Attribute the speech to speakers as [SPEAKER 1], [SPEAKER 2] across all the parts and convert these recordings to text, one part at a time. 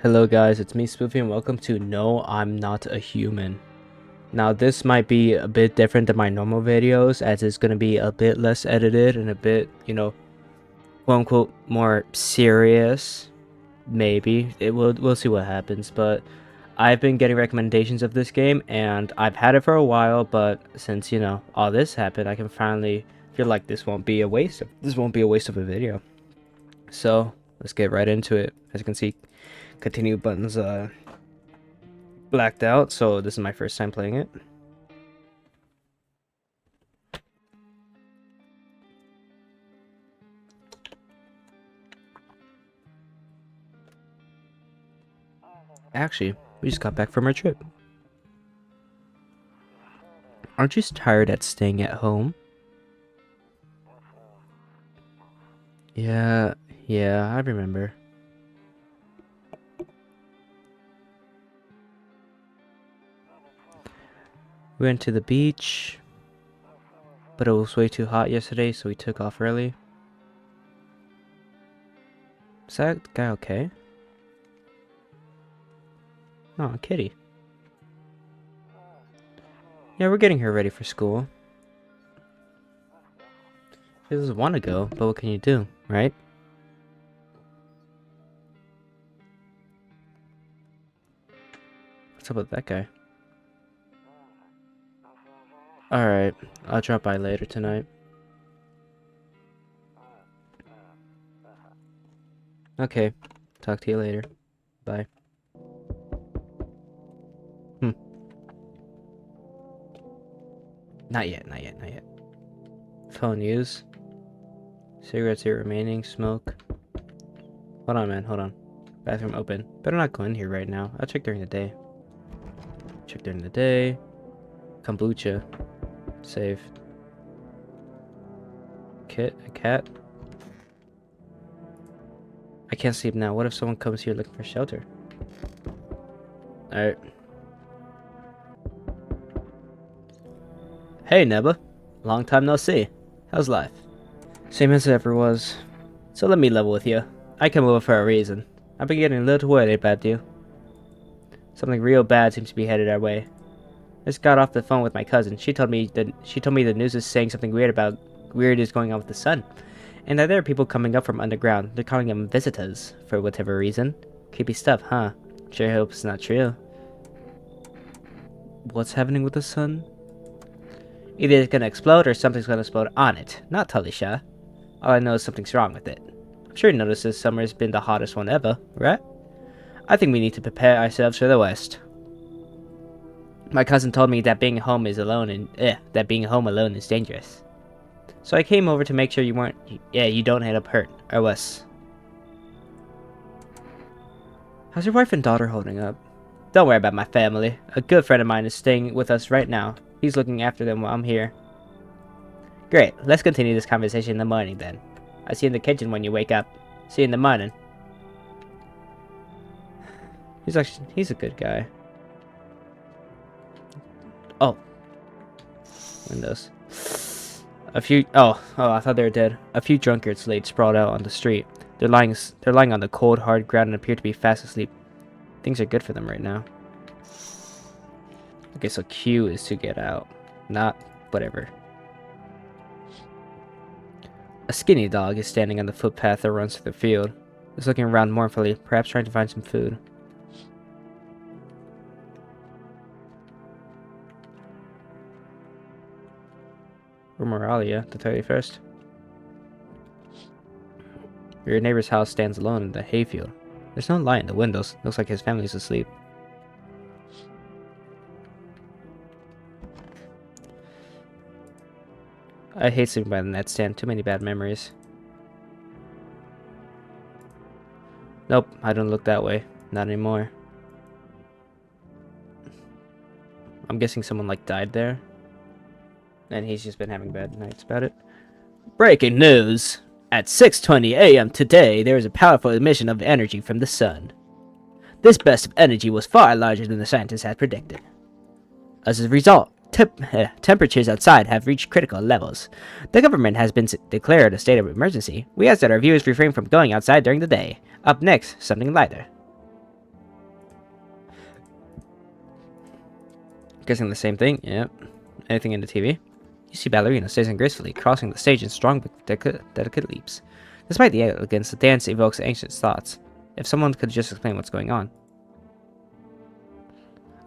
[SPEAKER 1] Hello guys, it's me Spoofy and welcome to No, I'm Not a Human. Now this might be a bit different than my normal videos as it's going to be a bit less edited and a bit, quote unquote more serious. Maybe. We'll see what happens, but I've been getting recommendations of this game and I've had it for a while, but since, all this happened, I can finally feel like this won't be a waste of a video. So, let's get right into it. As you can see, continue buttons blacked out, so this is my first time playing it. Actually, we just got back from our trip. Aren't you tired at staying at home? Yeah, I remember. We went to the beach, but it was way too hot yesterday, so we took off early. Is that guy okay? Oh, Kitty. Yeah, we're getting her ready for school. She doesn't want to go, but what can you do, right? What's up with that guy? Alright, I'll drop by later tonight. Okay, talk to you later. Bye. Not yet. Phone use. Cigarettes here remaining. Smoke. Hold on, man. Hold on. Bathroom open. Better not go in here right now. I'll check during the day. Kombucha. Save. A cat. I can't sleep now. What if someone comes here looking for shelter? Alright. Hey, Neba. Long time no see. How's life? Same as it ever was. So let me level with you. I came over for a reason. I've been getting a little worried about you. Something real bad seems to be headed our way. I just got off the phone with my cousin. She told me the news is saying something weird is going on with the sun. And that there are people coming up from underground. They're calling them visitors, for whatever reason. Creepy stuff, huh? Sure hope it's not true. What's happening with the sun? Either it's gonna explode or something's gonna explode on it. Not totally sure. All I know is something's wrong with it. I'm sure you noticed this summer's been the hottest one ever, right? I think we need to prepare ourselves for the worst. My cousin told me that being home alone is dangerous. So I came over to make sure you don't end up hurt, or worse. How's your wife and daughter holding up? Don't worry about my family. A good friend of mine is staying with us right now. He's looking after them while I'm here. Great, let's continue this conversation in the morning then. I'll see you in the kitchen when you wake up. See you in the morning. He's a good guy. Oh. Windows. I thought they were dead. A few drunkards laid sprawled out on the street. They're lying on the cold, hard ground and appear to be fast asleep. Things are good for them right now. Okay, so Q is to get out, not whatever. A skinny dog is standing on the footpath that runs through the field. It's looking around mournfully, perhaps trying to find some food. Rumoralia, the 31st. Your neighbor's house stands alone in the hayfield. There's no light in the windows. Looks like his family's asleep. I hate sleeping by the nightstand. Too many bad memories. Nope, I don't look that way. Not anymore. I'm guessing someone died there. And he's just been having bad nights about it. Breaking news! At 6:20 a.m. today, there is a powerful emission of energy from the sun. This burst of energy was far larger than the scientists had predicted. As a result, temperatures outside have reached critical levels. The government has been declared a state of emergency. We ask that our viewers refrain from going outside during the day. Up next, something lighter. Guessing the same thing. Yep. Anything in the TV? You see ballerina staging gracefully, crossing the stage in strong but delicate leaps. Despite the elegance, the dance evokes anxious thoughts. If someone could just explain what's going on.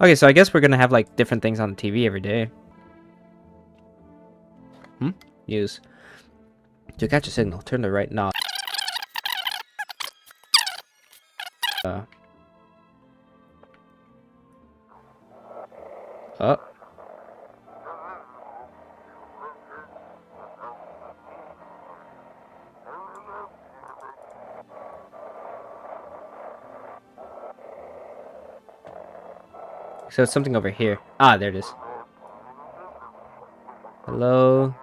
[SPEAKER 1] Okay, so I guess we're gonna have like different things on the TV every day. Use. To catch a signal, turn the right knob. Oh. So it's something over here. Ah, there it is. Hello?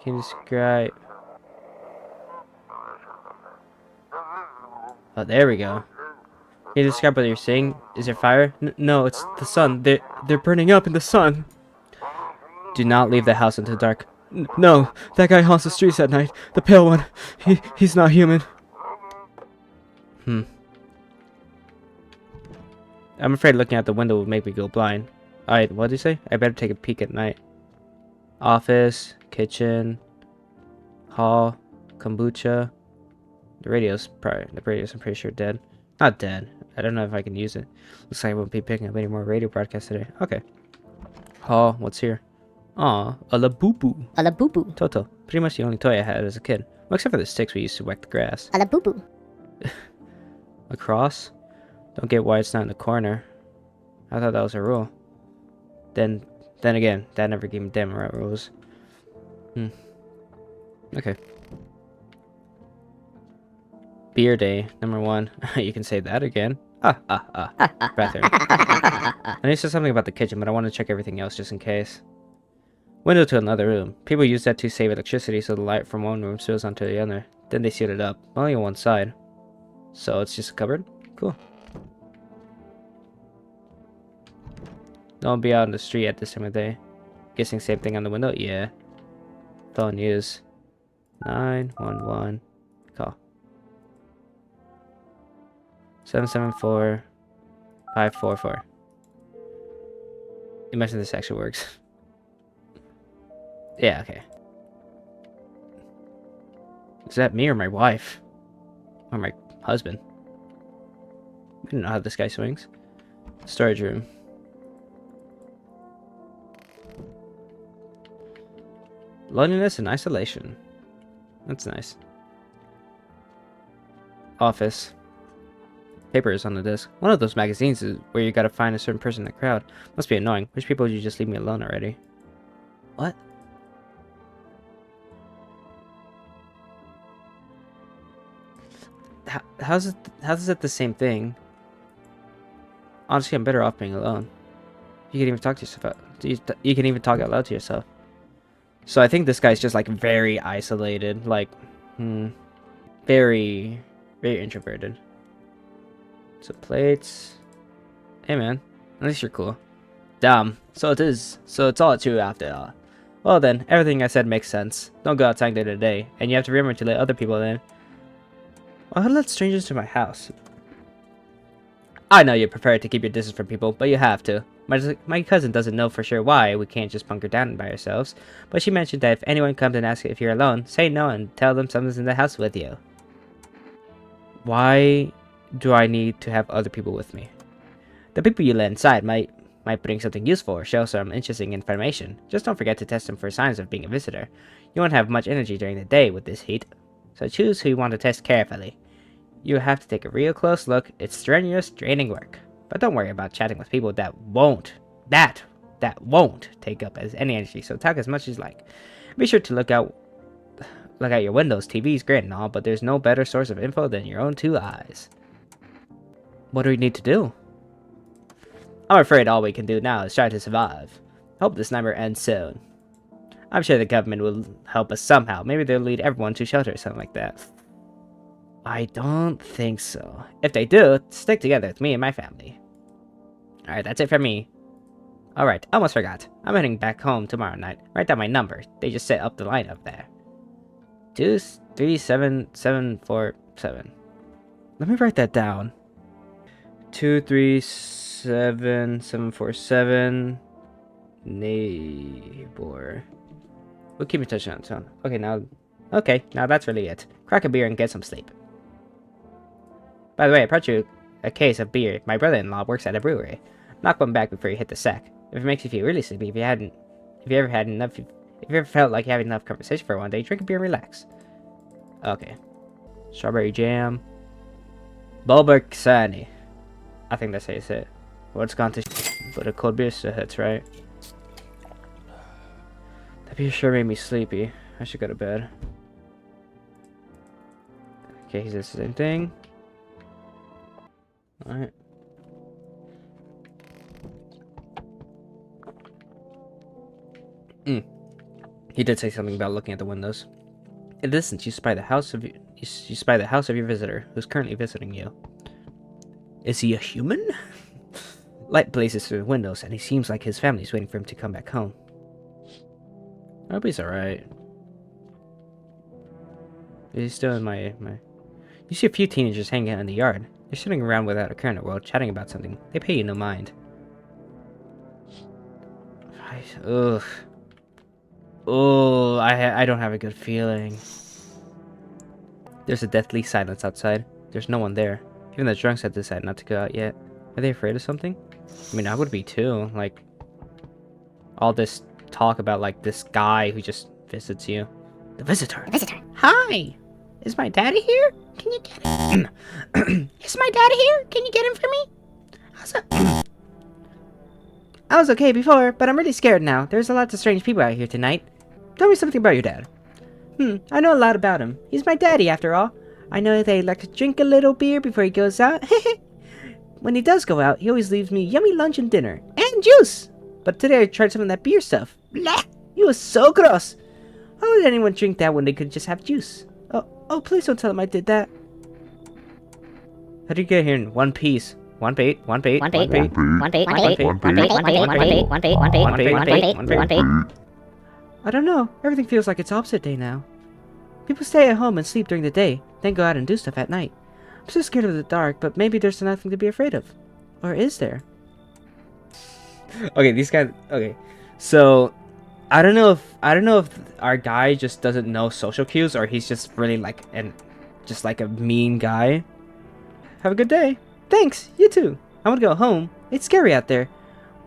[SPEAKER 1] Can you describe... Oh, there we go. Can you describe what you're seeing? Is there fire? No, it's the sun. They're burning up in the sun. Do not leave the house into the dark. No, that guy haunts the streets at night. The pale one. He's not human. I'm afraid looking out the window would make me go blind. Alright, what did you say? I better take a peek at night. Office, kitchen, hall, kombucha. The radio's I'm pretty sure dead. Not dead. I don't know if I can use it. Looks like I won't be picking up any more radio broadcasts today. Okay. Hall, what's here? Aw, a Labubu.
[SPEAKER 2] A Labubu.
[SPEAKER 1] Toto. Pretty much the only toy I had as a kid. Well, except for the sticks we used to whack the grass.
[SPEAKER 2] A Labubu.
[SPEAKER 1] A cross? Don't get why it's not in the corner. I thought that was a rule. Then again, Dad never gave me damn right rules. Okay. Beer day, number 1. You can say that again. Bathroom. I need to say something about the kitchen, but I want to check everything else just in case. Window to another room. People use that to save electricity so the light from one room spills onto the other. Then they seal it up. Only on one side. So it's just a cupboard? Cool. Don't be out in the street at this time of day. Guessing same thing on the window? Yeah. Phone use. 911. Call. 774-544. Imagine this actually works. Yeah, okay. Is that me or my wife? Or my husband? I don't know how this guy swings. Storage room. Loneliness and isolation. That's nice. Office. Papers on the desk. One of those magazines is where you gotta find a certain person in the crowd. Must be annoying. Which people would you just leave me alone already? What? How's it the same thing? Honestly, I'm better off being alone. You can even talk to yourself. You can even talk out loud to yourself. So I think this guy's just like very isolated, like, very, very introverted. So plates. Hey man, at least you're cool. Damn. So it is. So it's all true after all. Well then, everything I said makes sense. Don't go outside day to day, and you have to remember to let other people in. Well, how to let strangers to my house? I know you prefer to keep your distance from people, but you have to. My cousin doesn't know for sure why we can't just bunker down by ourselves, but she mentioned that if anyone comes and asks if you're alone, say no and tell them someone's in the house with you. Why do I need to have other people with me? The people you let inside might bring something useful or show some interesting information. Just don't forget to test them for signs of being a visitor. You won't have much energy during the day with this heat, so choose who you want to test carefully. You have to take a real close look. It's strenuous, draining work. But don't worry about chatting with people that won't take up as any energy, so talk as much as you like. Be sure to look out your windows. TV's great and all, but there's no better source of info than your own two eyes. What do we need to do? I'm afraid all we can do now is try to survive. Hope this nightmare ends soon. I'm sure the government will help us somehow. Maybe they'll lead everyone to shelter or something like that. I don't think so. If they do, stick together with me and my family. Alright, that's it for me. Alright, almost forgot. I'm heading back home tomorrow night. Write down my number. They just set up the line up there. 237747. Let me write that down. 237 747 neighbor. We'll keep in touch on its own. Okay, now that's really it. Crack a beer and get some sleep. By the way, I brought you a case of beer. My brother-in-law works at a brewery. Knock one back before you hit the sack. If it makes you feel really sleepy, if you ever felt like you had enough conversation for one day, drink a beer and relax. Okay. Strawberry jam. Bulbarsani. I think that's how you say it. Well, it's gone to but a cold beer still hits, right? That beer sure made me sleepy. I should go to bed. Okay, he says the same thing. Alright. He did say something about looking at the windows. In the distance, you spy the house of your visitor, who's currently visiting you. Is he a human? Light blazes through the windows, and he seems like his family's waiting for him to come back home. I hope he's alright. He's still in my... You see a few teenagers hanging out in the yard. They're sitting around without a care in the world, chatting about something. They pay you no mind. Ugh. Oh, I don't have a good feeling. There's a deathly silence outside. There's no one there. Even the drunks have decided not to go out yet. Are they afraid of something? I mean, I would be too. Like, all this talk about, like, this guy who just visits you. The visitor.
[SPEAKER 2] The visitor.
[SPEAKER 1] Hi! Is my daddy here? Can you get him?
[SPEAKER 2] Is my daddy here? Can you get him for me?
[SPEAKER 1] I was okay before, but I'm really scared now. There's a lot of strange people out here tonight. Tell me something about your dad. I know a lot about him. He's my daddy, after all. I know that he likes to drink a little beer before he goes out. When he does go out, he always leaves me yummy lunch and dinner. And juice! But today I tried some of that beer stuff. Blah! It was so gross. Why would anyone drink that when they could just have juice? Oh, please don't tell him I did that. How did you get here in one piece? One bait. I don't know. Everything feels like it's opposite day now. People stay at home and sleep during the day, then go out and do stuff at night. I'm so scared of the dark, but maybe there's nothing to be afraid of. Or is there? Okay, these guys... Okay. So, I don't know if our guy just doesn't know social cues, or he's just really like just like a mean guy. Have a good day. Thanks, you too. I'm gonna go home. It's scary out there.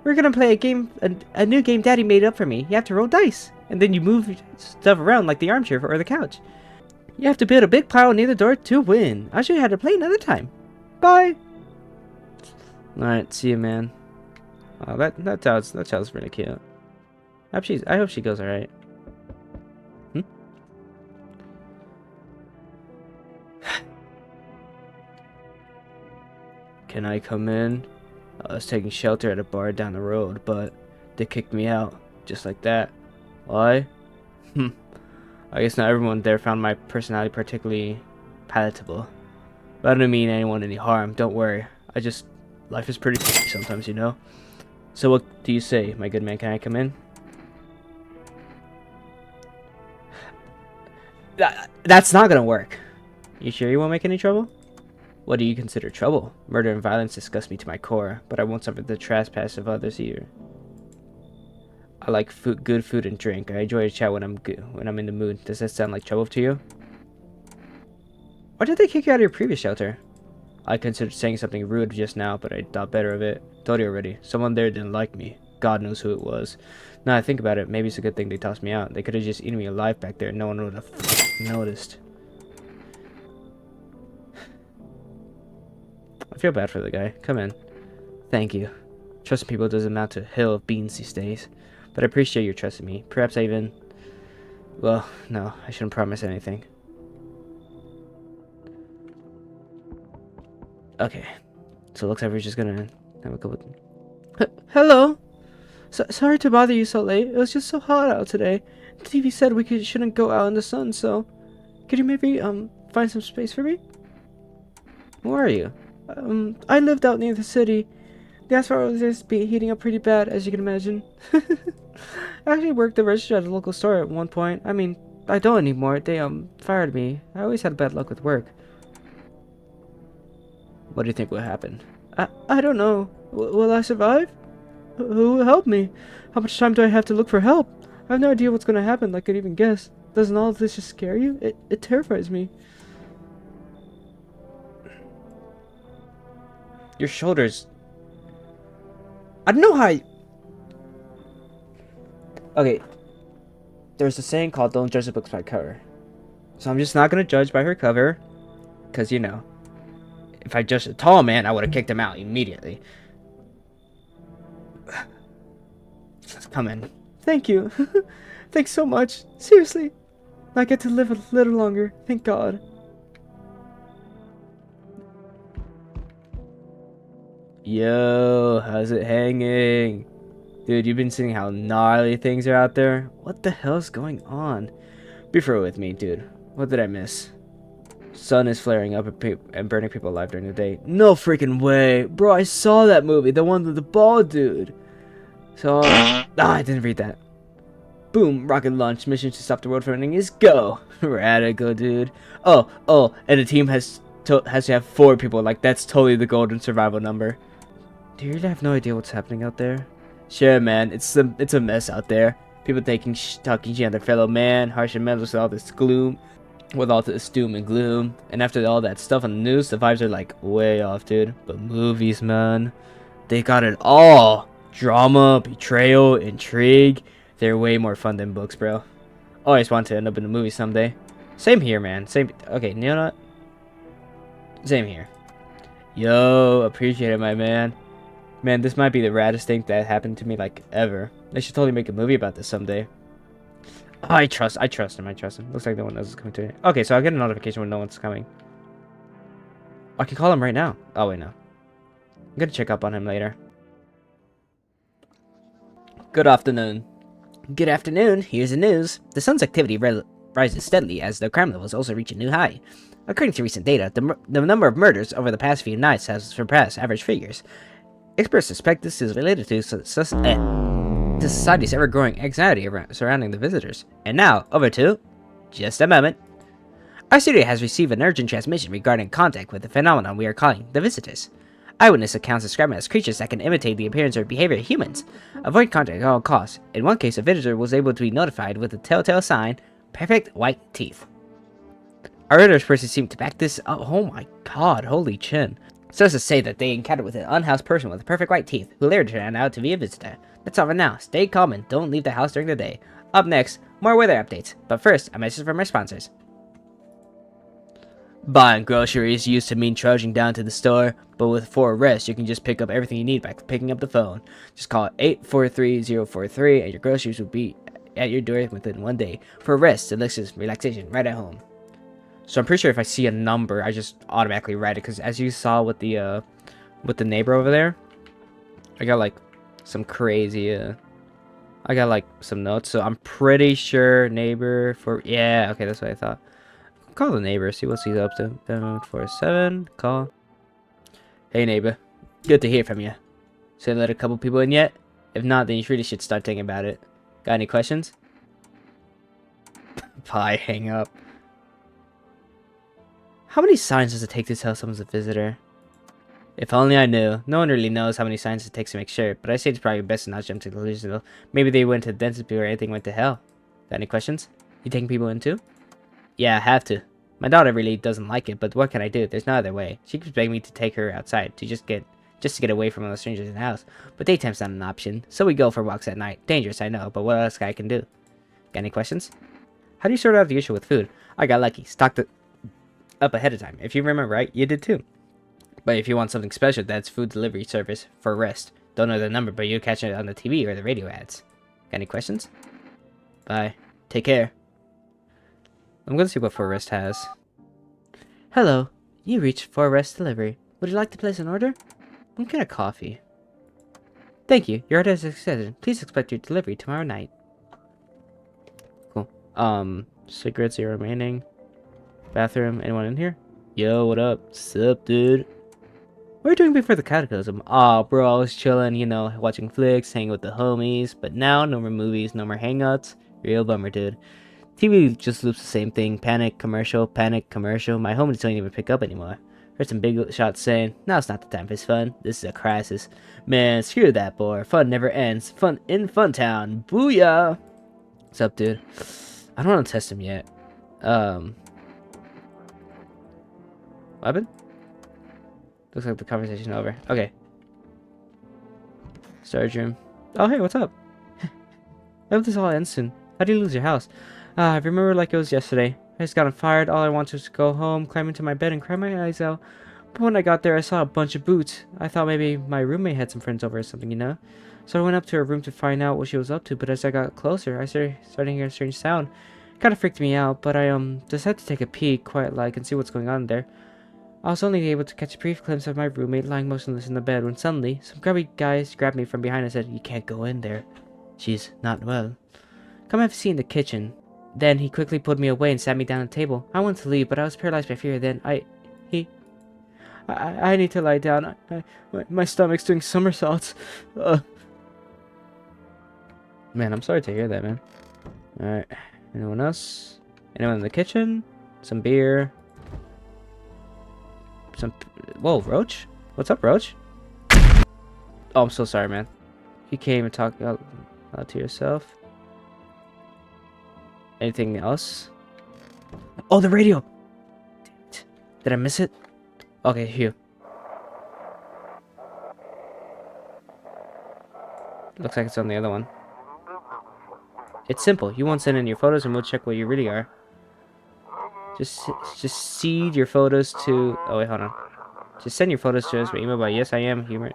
[SPEAKER 1] We're gonna play a game, a new game Daddy made up for me. You have to roll dice, and then you move stuff around like the armchair or the couch. You have to build a big pile near the door to win. I'll show you how to play another time. Bye. Alright, see you, man. Oh, that child's really cute. I hope she goes alright. Can I come in? I was taking shelter at a bar down the road, but they kicked me out. Just like that. Why? I guess not everyone there found my personality particularly palatable. But I don't mean anyone any harm, don't worry. Life is pretty sometimes, you know? So what do you say, my good man? Can I come in? That's not gonna work. You sure you won't make any trouble? What do you consider trouble? Murder and violence disgust me to my core, but I won't suffer the trespass of others either. I like good food and drink. I enjoy a chat when I'm in the mood. Does that sound like trouble to you? Why did they kick you out of your previous shelter? I considered saying something rude just now, but I thought better of it. Told you already. Someone there didn't like me. God knows who it was. Now I think about it, maybe it's a good thing they tossed me out. They could have just eaten me alive back there and no one would have noticed. I feel bad for the guy. Come in. Thank you. Trusting people doesn't amount to a hill of beans these days. But I appreciate your trusting me. Perhaps I even... Well, no, I shouldn't promise anything. Okay. So it looks like we're just gonna have a couple... Hello? Sorry to bother you so late. It was just so hot out today. The TV said we shouldn't go out in the sun, so... Could you maybe, find some space for me? Where are you? I lived out near the city. The asphalt was heating up pretty bad, as you can imagine. I actually worked the register at a local store at one point. I mean, I don't anymore. They, fired me. I always had bad luck with work. What do you think will happen? I don't know. Will I survive? Who will help me? How much time do I have to look for help? I have no idea what's gonna happen, like I could even guess. Doesn't all of this just scare you? It terrifies me. Your shoulders. I don't know how Okay. There's a saying called don't judge the books by cover. So I'm just not gonna judge by her cover. Because, you know, if I judged a tall man, I would have kicked him out immediately. Come in. Thank you. Thanks so much. Seriously. I get to live a little longer. Thank God. Yo, how's it hanging? Dude, you've been seeing how gnarly things are out there? What the hell's going on? Be real with me, dude. What did I miss? Sun is flaring up and burning people alive during the day. No freaking way. Bro, I saw that movie. The one with the bald dude. So, I didn't read that. Boom, rocket launch. Mission to stop the world from ending is go. Radical, dude. Oh, and the team has to have 4 people. Like, that's totally the golden survival number. Do you really have no idea what's happening out there? Sure, man. It's a mess out there. People talking shit on their fellow man. Harsh and mental with all this gloom. With all this doom and gloom. And after all that stuff on the news, the vibes are like way off, dude. But movies, man. They got it all. Drama, betrayal, intrigue. They're way more fun than books, bro. Always want to end up in a movie someday. Same here, man. Okay, you know what? Same here. Yo, appreciate it, my man. Man, this might be the raddest thing that happened to me, like, ever. They should totally make a movie about this someday. Oh, I trust him. Looks like no one else is coming to me. Okay, so I'll get a notification when no one's coming. I can call him right now. Oh, wait, no. I'm gonna check up on him later. Good afternoon. Good afternoon. Here's the news. The sun's activity rises steadily as the crime levels also reach a new high. According to recent data, the number of murders over the past few nights has surpassed average figures. Experts suspect this is related to society's ever-growing anxiety surrounding the visitors. And now, over to... just a moment. Our studio has received an urgent transmission regarding contact with the phenomenon we are calling the visitors. Eyewitness accounts describe them as creatures that can imitate the appearance or behavior of humans. Avoid contact at all costs. In one case, a visitor was able to be notified with a telltale sign, perfect white teeth. Our readers person seemed to back this up. Oh my god, holy chin. Sources say that they encountered with an unhoused person with perfect white teeth, who later turned out to be a visitor. That's all for now. Stay calm and don't leave the house during the day. Up next, more weather updates. But first, a message from our sponsors. Buying groceries used to mean trudging down to the store, but with For Rest, you can just pick up everything you need by picking up the phone. Just call 843-043 and your groceries will be at your door within 1 day. For Rest, delicious relaxation right at home. So I'm pretty sure if I see a number, I just automatically write it, because as you saw with the neighbor over there, I got like some crazy I got like some notes, so I'm pretty sure neighbor for okay, that's what I thought. Call the neighbor, see what he's up to. 747, call. Hey neighbor, good to hear from you. So let a couple people in yet? If not, then you really should start thinking about it. Got any questions? Bye, hang up. How many signs does it take to tell someone's a visitor? If only I knew. No one really knows how many signs it takes to make sure, but I say it's probably best to not jump to conclusions though. Maybe they went to the dentist or anything went to hell. Got any questions? You taking people in too? Yeah, I have to. My daughter really doesn't like it, but what can I do? There's no other way. She keeps begging me to take her outside to just to get away from all the strangers in the house. But daytime's not an option, so we go for walks at night. Dangerous, I know, but what else I can do? Got any questions? How do you sort out the issue with food? I got lucky. Stocked it up ahead of time. If you remember right, you did too. But if you want something special, that's food delivery service For Rest. Don't know the number, but you'll catch it on the TV or the radio ads. Got any questions? Bye. Take care. I'm gonna see what For Rest has. Hello. You reached For Rest Delivery. Would you like to place an order? I'm getting a coffee. Thank you. Your order is accepted. Please expect your delivery tomorrow night. Cool. Cigarettes are remaining. Bathroom. Anyone in here? Yo, what up? Sup, dude? What are you doing before the cataclysm? Aw, bro, I was chilling, you know, watching flicks, hanging with the homies. But now, no more movies, no more hangouts. Real bummer, dude. TV just loops the same thing. Panic, commercial, panic, commercial. My homies don't even pick up anymore. Heard some big shots saying, "Now's not the time for fun. This is a crisis." Man, screw that, boy. Fun never ends. Fun in Fun Town. Booyah! What's up, dude? I don't want to test him yet. Weapon? Looks like the conversation over. Okay. Storage room. Oh, hey, what's up? I hope this all ends soon. How do you lose your house? I remember like it was yesterday. I just got on fired. All I wanted was to go home, climb into my bed, and cry my eyes out. But when I got there, I saw a bunch of boots. I thought maybe my roommate had some friends over or something, you know? So I went up to her room to find out what she was up to, but as I got closer, I started hearing a strange sound. It kind of freaked me out, but I decided to take a peek, quiet like, and see what's going on there. I was only able to catch a brief glimpse of my roommate lying motionless in the bed when suddenly, some grubby guys grabbed me from behind and said, "You can't go in there. She's not well. Come have a seat in the kitchen." Then he quickly pulled me away and sat me down at the table. I wanted to leave, but I was paralyzed by fear. Then I need to lie down. My stomach's doing somersaults. Man, I'm sorry to hear that, man. Alright. Anyone else? Anyone in the kitchen? Some beer. Whoa, Roach? What's up, Roach? Oh, I'm so sorry, man. You can't even talk out to yourself. Anything else? Oh, the radio! Did I miss it? Okay, Hugh. Looks like it's on the other one. It's simple. You won't send in your photos and we'll check what you really are. Just seed your photos to... Oh, wait, hold on. Just send your photos to us by email by yes, I am human.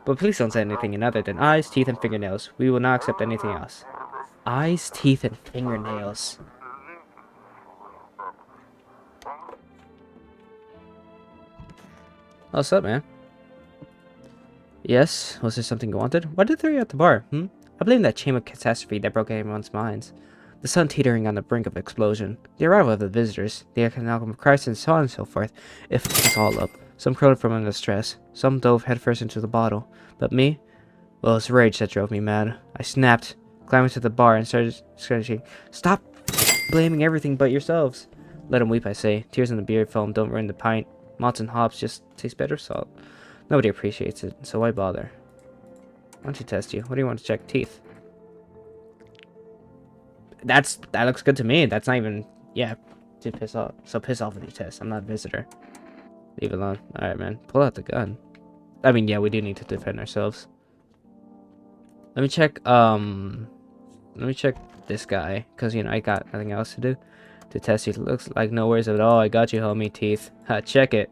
[SPEAKER 1] But please don't send anything in other than eyes, teeth, and fingernails. We will not accept anything else. Eyes, teeth, and fingernails. What's up, man? Yes? Was there something you wanted? Why did they throw you at the bar, I blame that chain of catastrophe that broke everyone's minds. The sun teetering on the brink of explosion, the arrival of the visitors, the economic crisis, and so on and so forth. It fucked us all up. Some crowed from under stress, some dove headfirst into the bottle. But me? Well, it was rage that drove me mad. I snapped, climbed into the bar, and started screeching, "Stop blaming everything but yourselves." Let him weep, I say. Tears in the beer foam don't ruin the pint. Malts and hops just taste better salt. Nobody appreciates it, so why bother? Why don't you test you? What do you want to check? Teeth. That looks good to me. That's not even... Yeah, to piss off. So piss off with your test. I'm not a visitor. Leave it alone. Alright, man. Pull out the gun. I mean, yeah, we do need to defend ourselves. Let me check, this guy. Because, you know, I got nothing else to do. To test you. Looks like no worries at all. I got you, homie. Teeth. Ha, check it.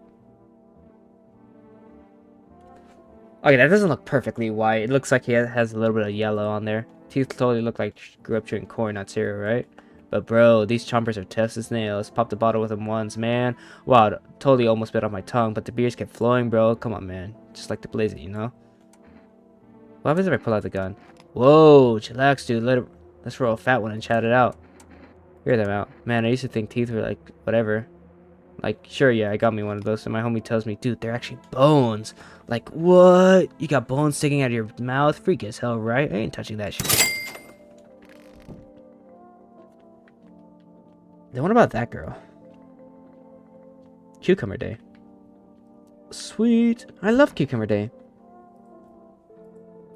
[SPEAKER 1] Okay, that doesn't look perfectly white. It looks like he has a little bit of yellow on there. Teeth totally look like grew up chewing corn, not cereal, right? But bro, these chompers are tough as nails. Popped the bottle with them once, man. Wow, totally almost bit off my tongue, but the beers kept flowing, bro. Come on, man. Just like to blaze it, you know? What happens if I pull out the gun? Whoa, chillax, dude. Let's roll a fat one and chat it out. Hear them out. Man, I used to think teeth were like, whatever. Like, sure, yeah, I got me one of those, and my homie tells me, dude, they're actually bones. Like, what? You got bones sticking out of your mouth? Freak as hell, right? I ain't touching that shit. Then what about that girl? Cucumber Day. Sweet. I love Cucumber Day.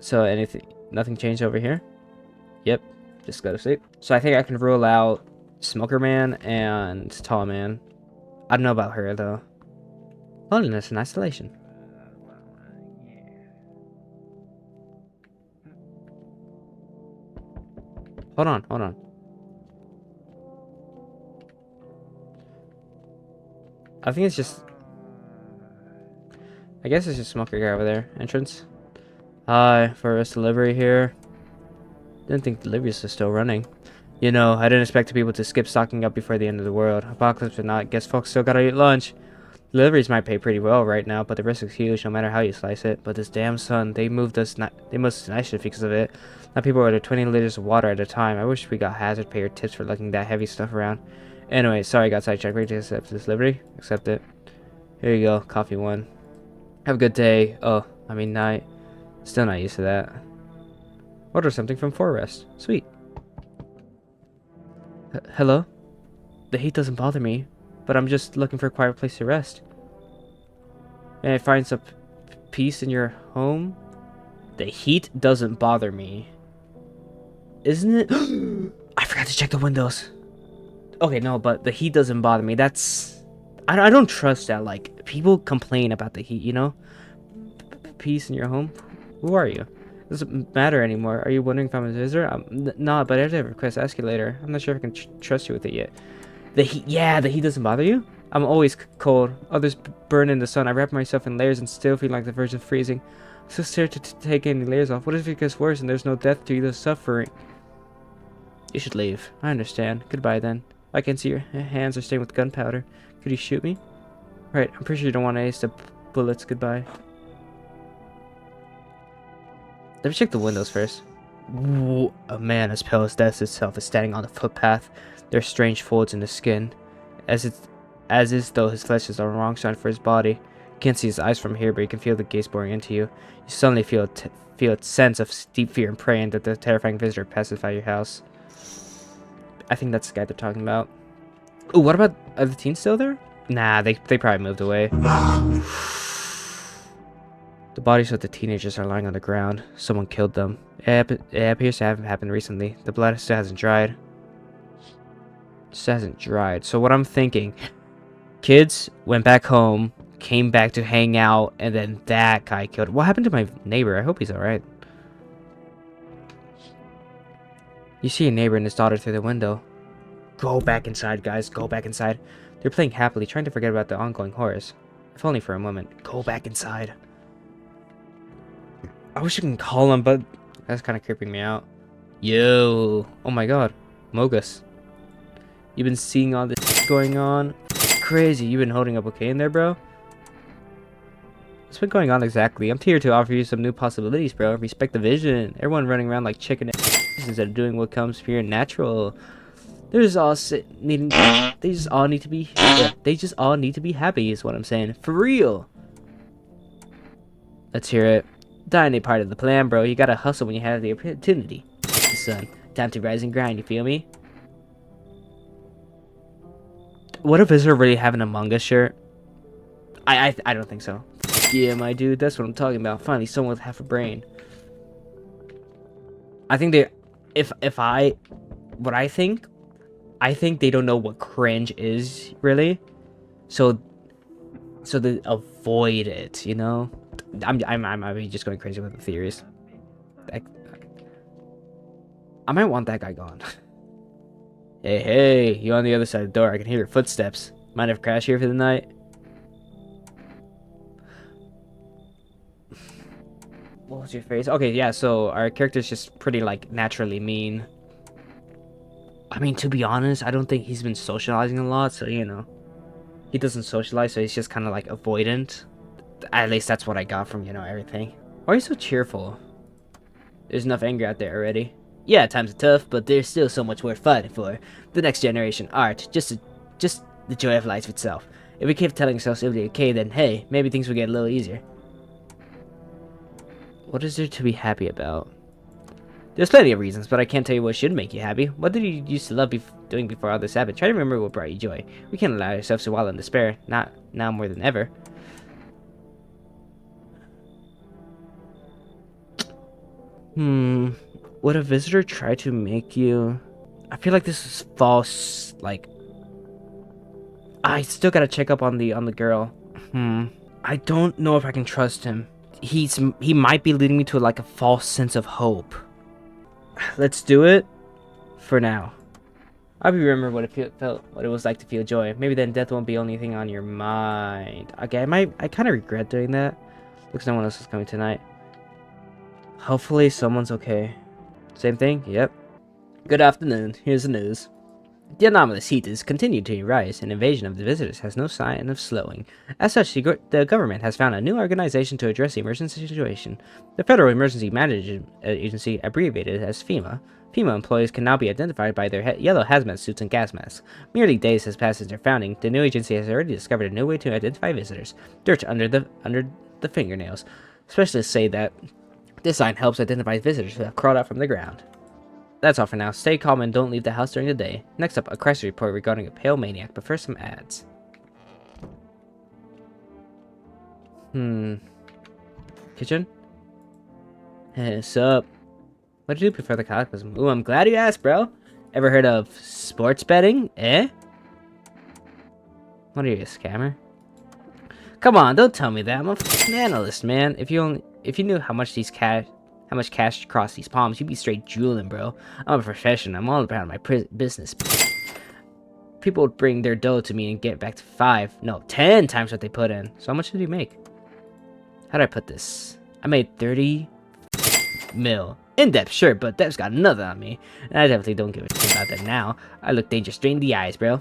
[SPEAKER 1] So, nothing changed over here? Yep, just go to sleep. So I think I can rule out Smoker Man and Tall Man. I don't know about her, though. Loneliness and isolation. Hold on. I think it's just... I guess it's just Smoker guy over there. Entrance. Hi, first delivery here. Didn't think deliveries are still running. You know, I didn't expect people to skip stocking up before the end of the world. Apocalypse or not, guess folks still gotta eat lunch. Deliveries might pay pretty well right now, but the risk is huge no matter how you slice it. But this damn sun, they moved us night shift because of it. Now people order 20 liters of water at a time. I wish we got hazard pay or tips for lugging that heavy stuff around. Anyway, sorry I got sidetracked. Ready to accept this delivery? Accept it. Here you go, coffee one. Have a good day. Night. Still not used to that. Order something from Forrest. Sweet. Hello? The heat doesn't bother me, but I'm just looking for a quiet place to rest. May I find some peace in your home? The heat doesn't bother me. Isn't it? I forgot to check the windows. Okay, no, but the heat doesn't bother me. That's... I don't trust that. Like, people complain about the heat, you know? Peace in your home? Who are you? Doesn't matter anymore. Are you wondering if I'm a visitor? No, but I have a request to ask you later. I'm not sure if I can trust you with it yet. The heat, yeah, the heat doesn't bother you? I'm always cold. Others burn in the sun. I wrap myself in layers and still feel like the verge of freezing. I'm so scared to take any layers off. What if it gets worse and there's no death to you, just suffering? You should leave. I understand. Goodbye then. I can see your hands are stained with gunpowder. Could you shoot me? Right, I'm pretty sure you don't want to ace the bullets. Goodbye. Let me check the windows first. Ooh, a man as pale as death itself is standing on the footpath. There are strange folds in his skin, as is though his flesh is on the wrong side for his body. You can't see his eyes from here, but you can feel the gaze boring into you. You suddenly feel a sense of deep fear and praying that the terrifying visitor passes by your house. I think that's the guy they're talking about. Oh, what about... Are the teens still there? Nah, they probably moved away. The bodies of the teenagers are lying on the ground. Someone killed them. It appears to have happened recently. The blood still hasn't dried. Still hasn't dried. So what I'm thinking... Kids went back home, came back to hang out, and then that guy killed... What happened to my neighbor? I hope he's alright. You see a neighbor and his daughter through the window. Go back inside, guys. Go back inside. They're playing happily, trying to forget about the ongoing horrors. If only for a moment. Go back inside. I wish I can call him, but that's kind of creeping me out. Yo. Oh my god. Mogus. You've been seeing all this going on? Crazy. You've been holding up okay in there, bro? What's been going on exactly? I'm here to offer you some new possibilities, bro. Respect the vision. Everyone running around like chicken instead of doing what comes pure and natural. They just all need to be happy is what I'm saying. For real. Let's hear it. That ain't part of the plan, bro. You gotta hustle when you have the opportunity. Son, time to rise and grind, you feel me? What if Visitor really have an Among Us shirt? I don't think so. Yeah, my dude, that's what I'm talking about. Finally, someone with half a brain. I think they... I think they don't know what cringe is, really. So they avoid it, you know? I'm just going crazy with the theories. I might want that guy gone. Hey, you on the other side of the door. I can hear your footsteps. Mind if I crash here for the night? What was your face? Okay, yeah, so our character's just pretty, like, naturally mean. I mean, to be honest, I don't think he's been socializing a lot, so, you know. He doesn't socialize, so he's just kind of, like, avoidant. At least that's what I got from, you know, everything. Why are you so cheerful? There's enough anger out there already. Yeah, times are tough, but there's still so much worth fighting for. The next generation, art, just the joy of life itself. If we keep telling ourselves it'll be okay, then hey, maybe things will get a little easier. What is there to be happy about? There's plenty of reasons, but I can't tell you what should make you happy. What did you used to love doing before all this happened? Try to remember what brought you joy. We can't allow ourselves to wallow in despair, not now more than ever. Would a visitor try to make you... I feel like this is false, like... I still gotta check up on the girl. I don't know if I can trust him. He might be leading me to like a false sense of hope. Let's do it for now. I'll be remember what it was like to feel joy. Maybe then death won't be the only thing on your mind. Okay, I kind of regret doing that. Looks no one else is coming tonight. Hopefully someone's okay. Same thing? Yep. Good afternoon. Here's the news. The anomalous heat has continued to rise, and invasion of the visitors has no sign of slowing. As such, the government has found a new organization to address the emergency situation. The Federal Emergency Management Agency, abbreviated as FEMA. FEMA employees can now be identified by their yellow hazmat suits and gas masks. Merely days has passed since their founding. The new agency has already discovered a new way to identify visitors. Dirt under the fingernails. Specialists say that this sign helps identify visitors who have crawled out from the ground. That's all for now. Stay calm and don't leave the house during the day. Next up, a crisis report regarding a pale maniac, but first some ads. Kitchen? Hey, sup? What did you do before the cataclysm? Ooh, I'm glad you asked, bro. Ever heard of sports betting? Eh? What are you, a scammer? Come on, don't tell me that. I'm a f***ing analyst, man. If you knew how much cash cross these palms, you'd be straight drooling, bro. I'm a professional. I'm all about my business. People would bring their dough to me and get back to 10 times what they put in. So how much did you make? How did I put this? I made 30 mil. In depth, sure, but Deb's got another on me. And I definitely don't give a shit about that now. I look dangerous straight in the eyes, bro.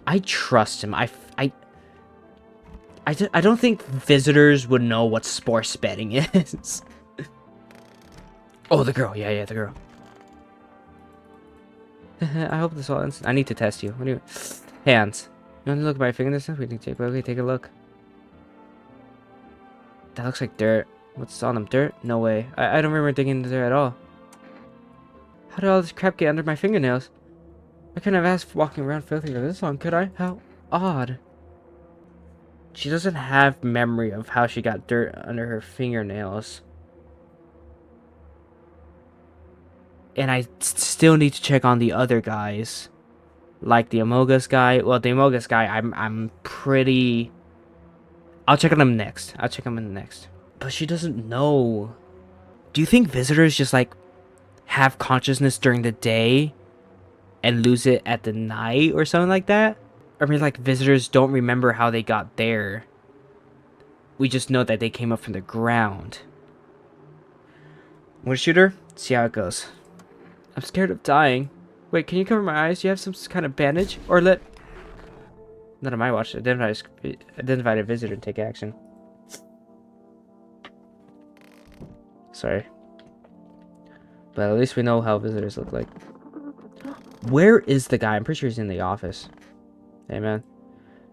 [SPEAKER 1] I trust him. I don't think visitors would know what sports betting is. Oh, the girl. Yeah, the girl. I hope this all ends. I need to test you. What do you... Hands. You want to look at my fingernails? We can take a look. That looks like dirt. What's on them? Dirt? No way. I don't remember digging into there at all. How did all this crap get under my fingernails? I couldn't have asked walking around filthy for this long, could I? How odd. She doesn't have memory of how she got dirt under her fingernails. And I still need to check on the other guys. Like the Amogus guy. Well, the Amogus guy, I'm pretty... I'll check on him next. I'll check him in next. But she doesn't know. Do you think visitors just, like, have consciousness during the day and lose it at the night or something like that? I mean, like, visitors don't remember how they got there. We just know that they came up from the ground. Want to shoot her? See how it goes. I'm scared of dying. Wait, can you cover my eyes? Do you have some kind of bandage? Or let... None of my watch. Identify a visitor and take action. Sorry. But at least we know how visitors look like. Where is the guy? I'm pretty sure he's in the office. Hey, man.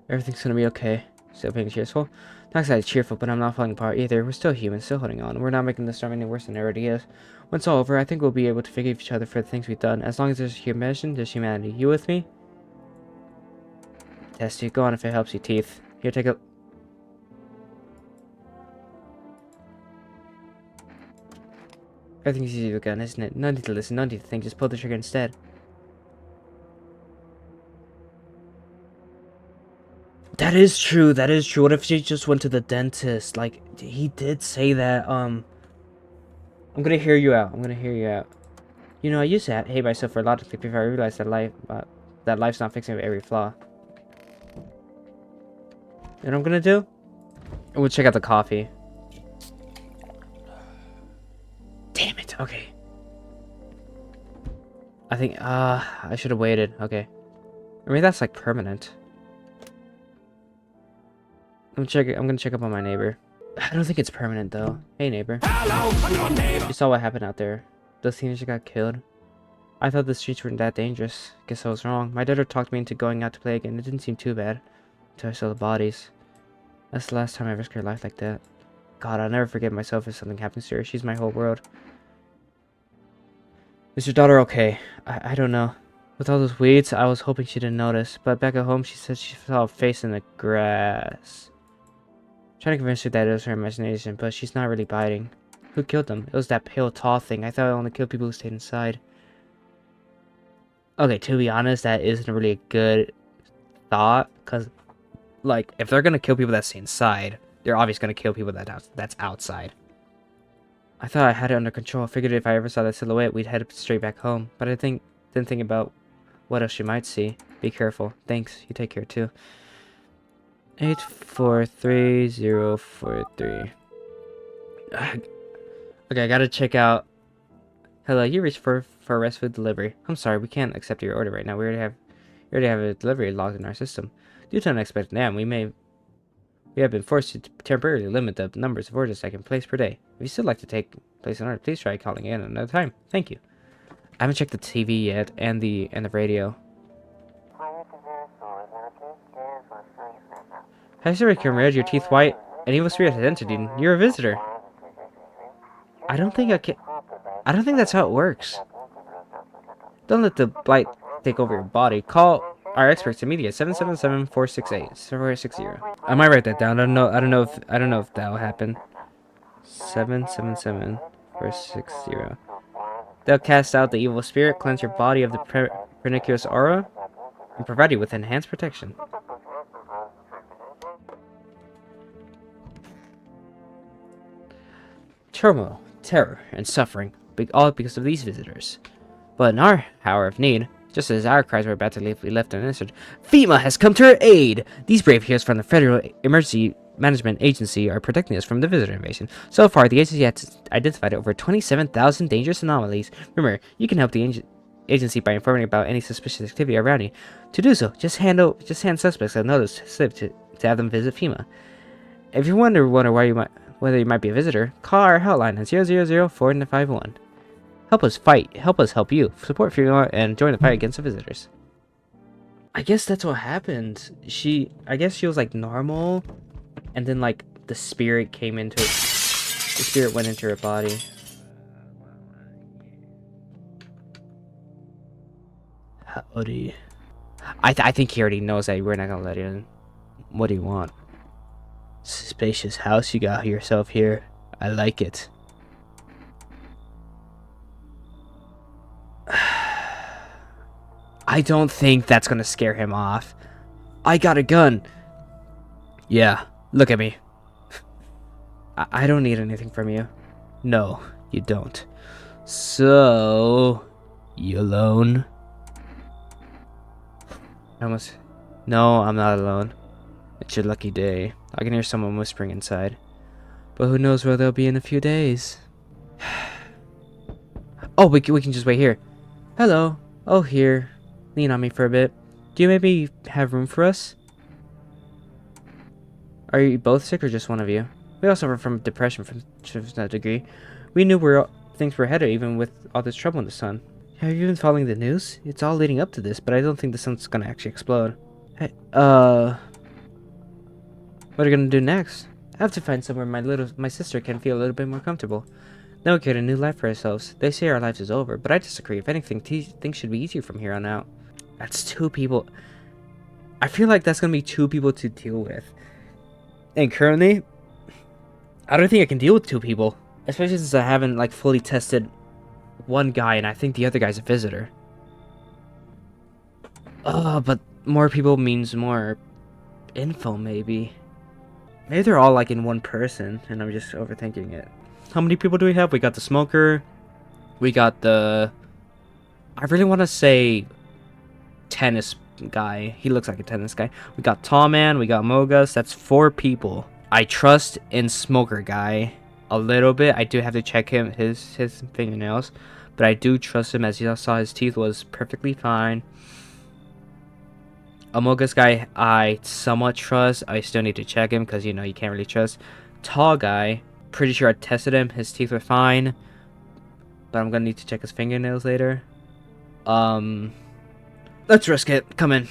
[SPEAKER 1] Everything's gonna be okay. Still being cheerful? Not exactly cheerful, but I'm not falling apart either. We're still human, still holding on. We're not making the storm any worse than it already is. Once it's all over, I think we'll be able to forgive each other for the things we've done. As long as there's humanity, there's humanity. You with me? Test you. Go on if it helps you, teeth. Here, take a... Everything's easy with a gun, isn't it? No need to listen, no need to think. Just pull the trigger instead. That is true. That is true. What if she just went to the dentist? Like, he did say that, I'm gonna hear you out. You know, I used to hate myself for a lot of things before I realized that life's not fixing every flaw. You know what I'm gonna do? We'll check out the coffee. Damn it. Okay. I think, I should have waited. Okay. I mean, that's like permanent. I'm gonna check up on my neighbor. I don't think it's permanent though. Hey neighbor. Hello, neighbor. You saw what happened out there. Those teenagers got killed. I thought the streets weren't that dangerous. Guess I was wrong. My daughter talked me into going out to play again. It didn't seem too bad. Until I saw the bodies. That's the last time I risked her life like that. God, I'll never forget myself if something happens to her. She's my whole world. Is your daughter okay? I don't know. With all those weeds, I was hoping she didn't notice. But back at home, she said she saw a face in the grass. Trying to convince her that it was her imagination, but she's not really biting. Who killed them? It was that pale, tall thing. I thought I only killed people who stayed inside. Okay, to be honest, that isn't really a good thought, because, like, if they're gonna kill people that stay inside, they're obviously gonna kill people that's outside. I thought I had it under control. I figured if I ever saw that silhouette, we'd head straight back home. But I didn't think about what else she might see. Be careful. Thanks. You take care, too. 843043. Okay, I gotta check out. Hello, you reached for rest food delivery. I'm sorry, we can't accept your order right now. We already have a delivery logged in our system. Due to unexpected demand, we have been forced to temporarily limit the numbers of orders I can place per day. If you still like to place an order, please try calling in another time. Thank you. I haven't checked the TV yet and the radio. Hi, sir, come red, your teeth white, and evil spirit has entered you. You're a visitor. I don't think that's how it works. Don't let the blight take over your body. Call our experts immediate 777-468-0460. I might write that down. I don't know if that'll happen. 777-460. They'll cast out the evil spirit, cleanse your body of the pernicious aura, and provide you with enhanced protection. Turmoil, terror, and suffering, all because of these visitors. But in our hour of need, just as our cries were about to be left unanswered, FEMA has come to our aid! These brave heroes from the Federal Emergency Management Agency are protecting us from the visitor invasion. So far, the agency has identified over 27,000 dangerous anomalies. Remember, you can help the agency by informing about any suspicious activity around you. To do so, just hand suspects a notice slip to have them visit FEMA. If you wonder whether you might be a visitor, call our hotline at 000-4951. Help us fight. Help us help you. Support FEMA and join the fight against the visitors. I guess that's what happened. I guess she was like normal, and then like the spirit came into the spirit went into her body. Howdy. I think he already knows that we're not gonna let you in. What do you want? Spacious house you got yourself here. I like it. I don't think that's gonna scare him off. I got a gun. Yeah, look at me. I don't need anything from you. No, you don't. So, you alone? No, I'm not alone. It's your lucky day. I can hear someone whispering inside. But who knows where they'll be in a few days. Oh, we can just wait here. Hello. Oh, here. Lean on me for a bit. Do you maybe have room for us? Are you both sick or just one of you? We all suffer from depression to a degree. We knew where things were headed even with all this trouble in the sun. Have you been following the news? It's all leading up to this, but I don't think the sun's gonna actually explode. Hey, what are you gonna do next? I have to find somewhere my sister can feel a little bit more comfortable. Then we'll create a new life for ourselves. They say our life is over, but I disagree. If anything, things should be easier from here on out. That's 2 people. I feel like that's gonna be 2 people to deal with. And currently, I don't think I can deal with 2 people. Especially since I haven't like fully tested one guy, and I think the other guy's a visitor. But more people means more info, maybe. Maybe they're all like in one person, and I'm just overthinking it. How many people do we have? We got the smoker. We got the... I really want to say tennis guy. He looks like a tennis guy. We got Tall Man. We got Mogus. That's 4 people. I trust in Smoker guy a little bit. I do have to check his fingernails, but I do trust him. As you saw, his teeth was perfectly fine. Amogus guy, I somewhat trust. I still need to check him because, you know, you can't really trust. Tall guy, pretty sure I tested him. His teeth were fine, but I'm gonna need to check his fingernails later. Let's risk it. Come in.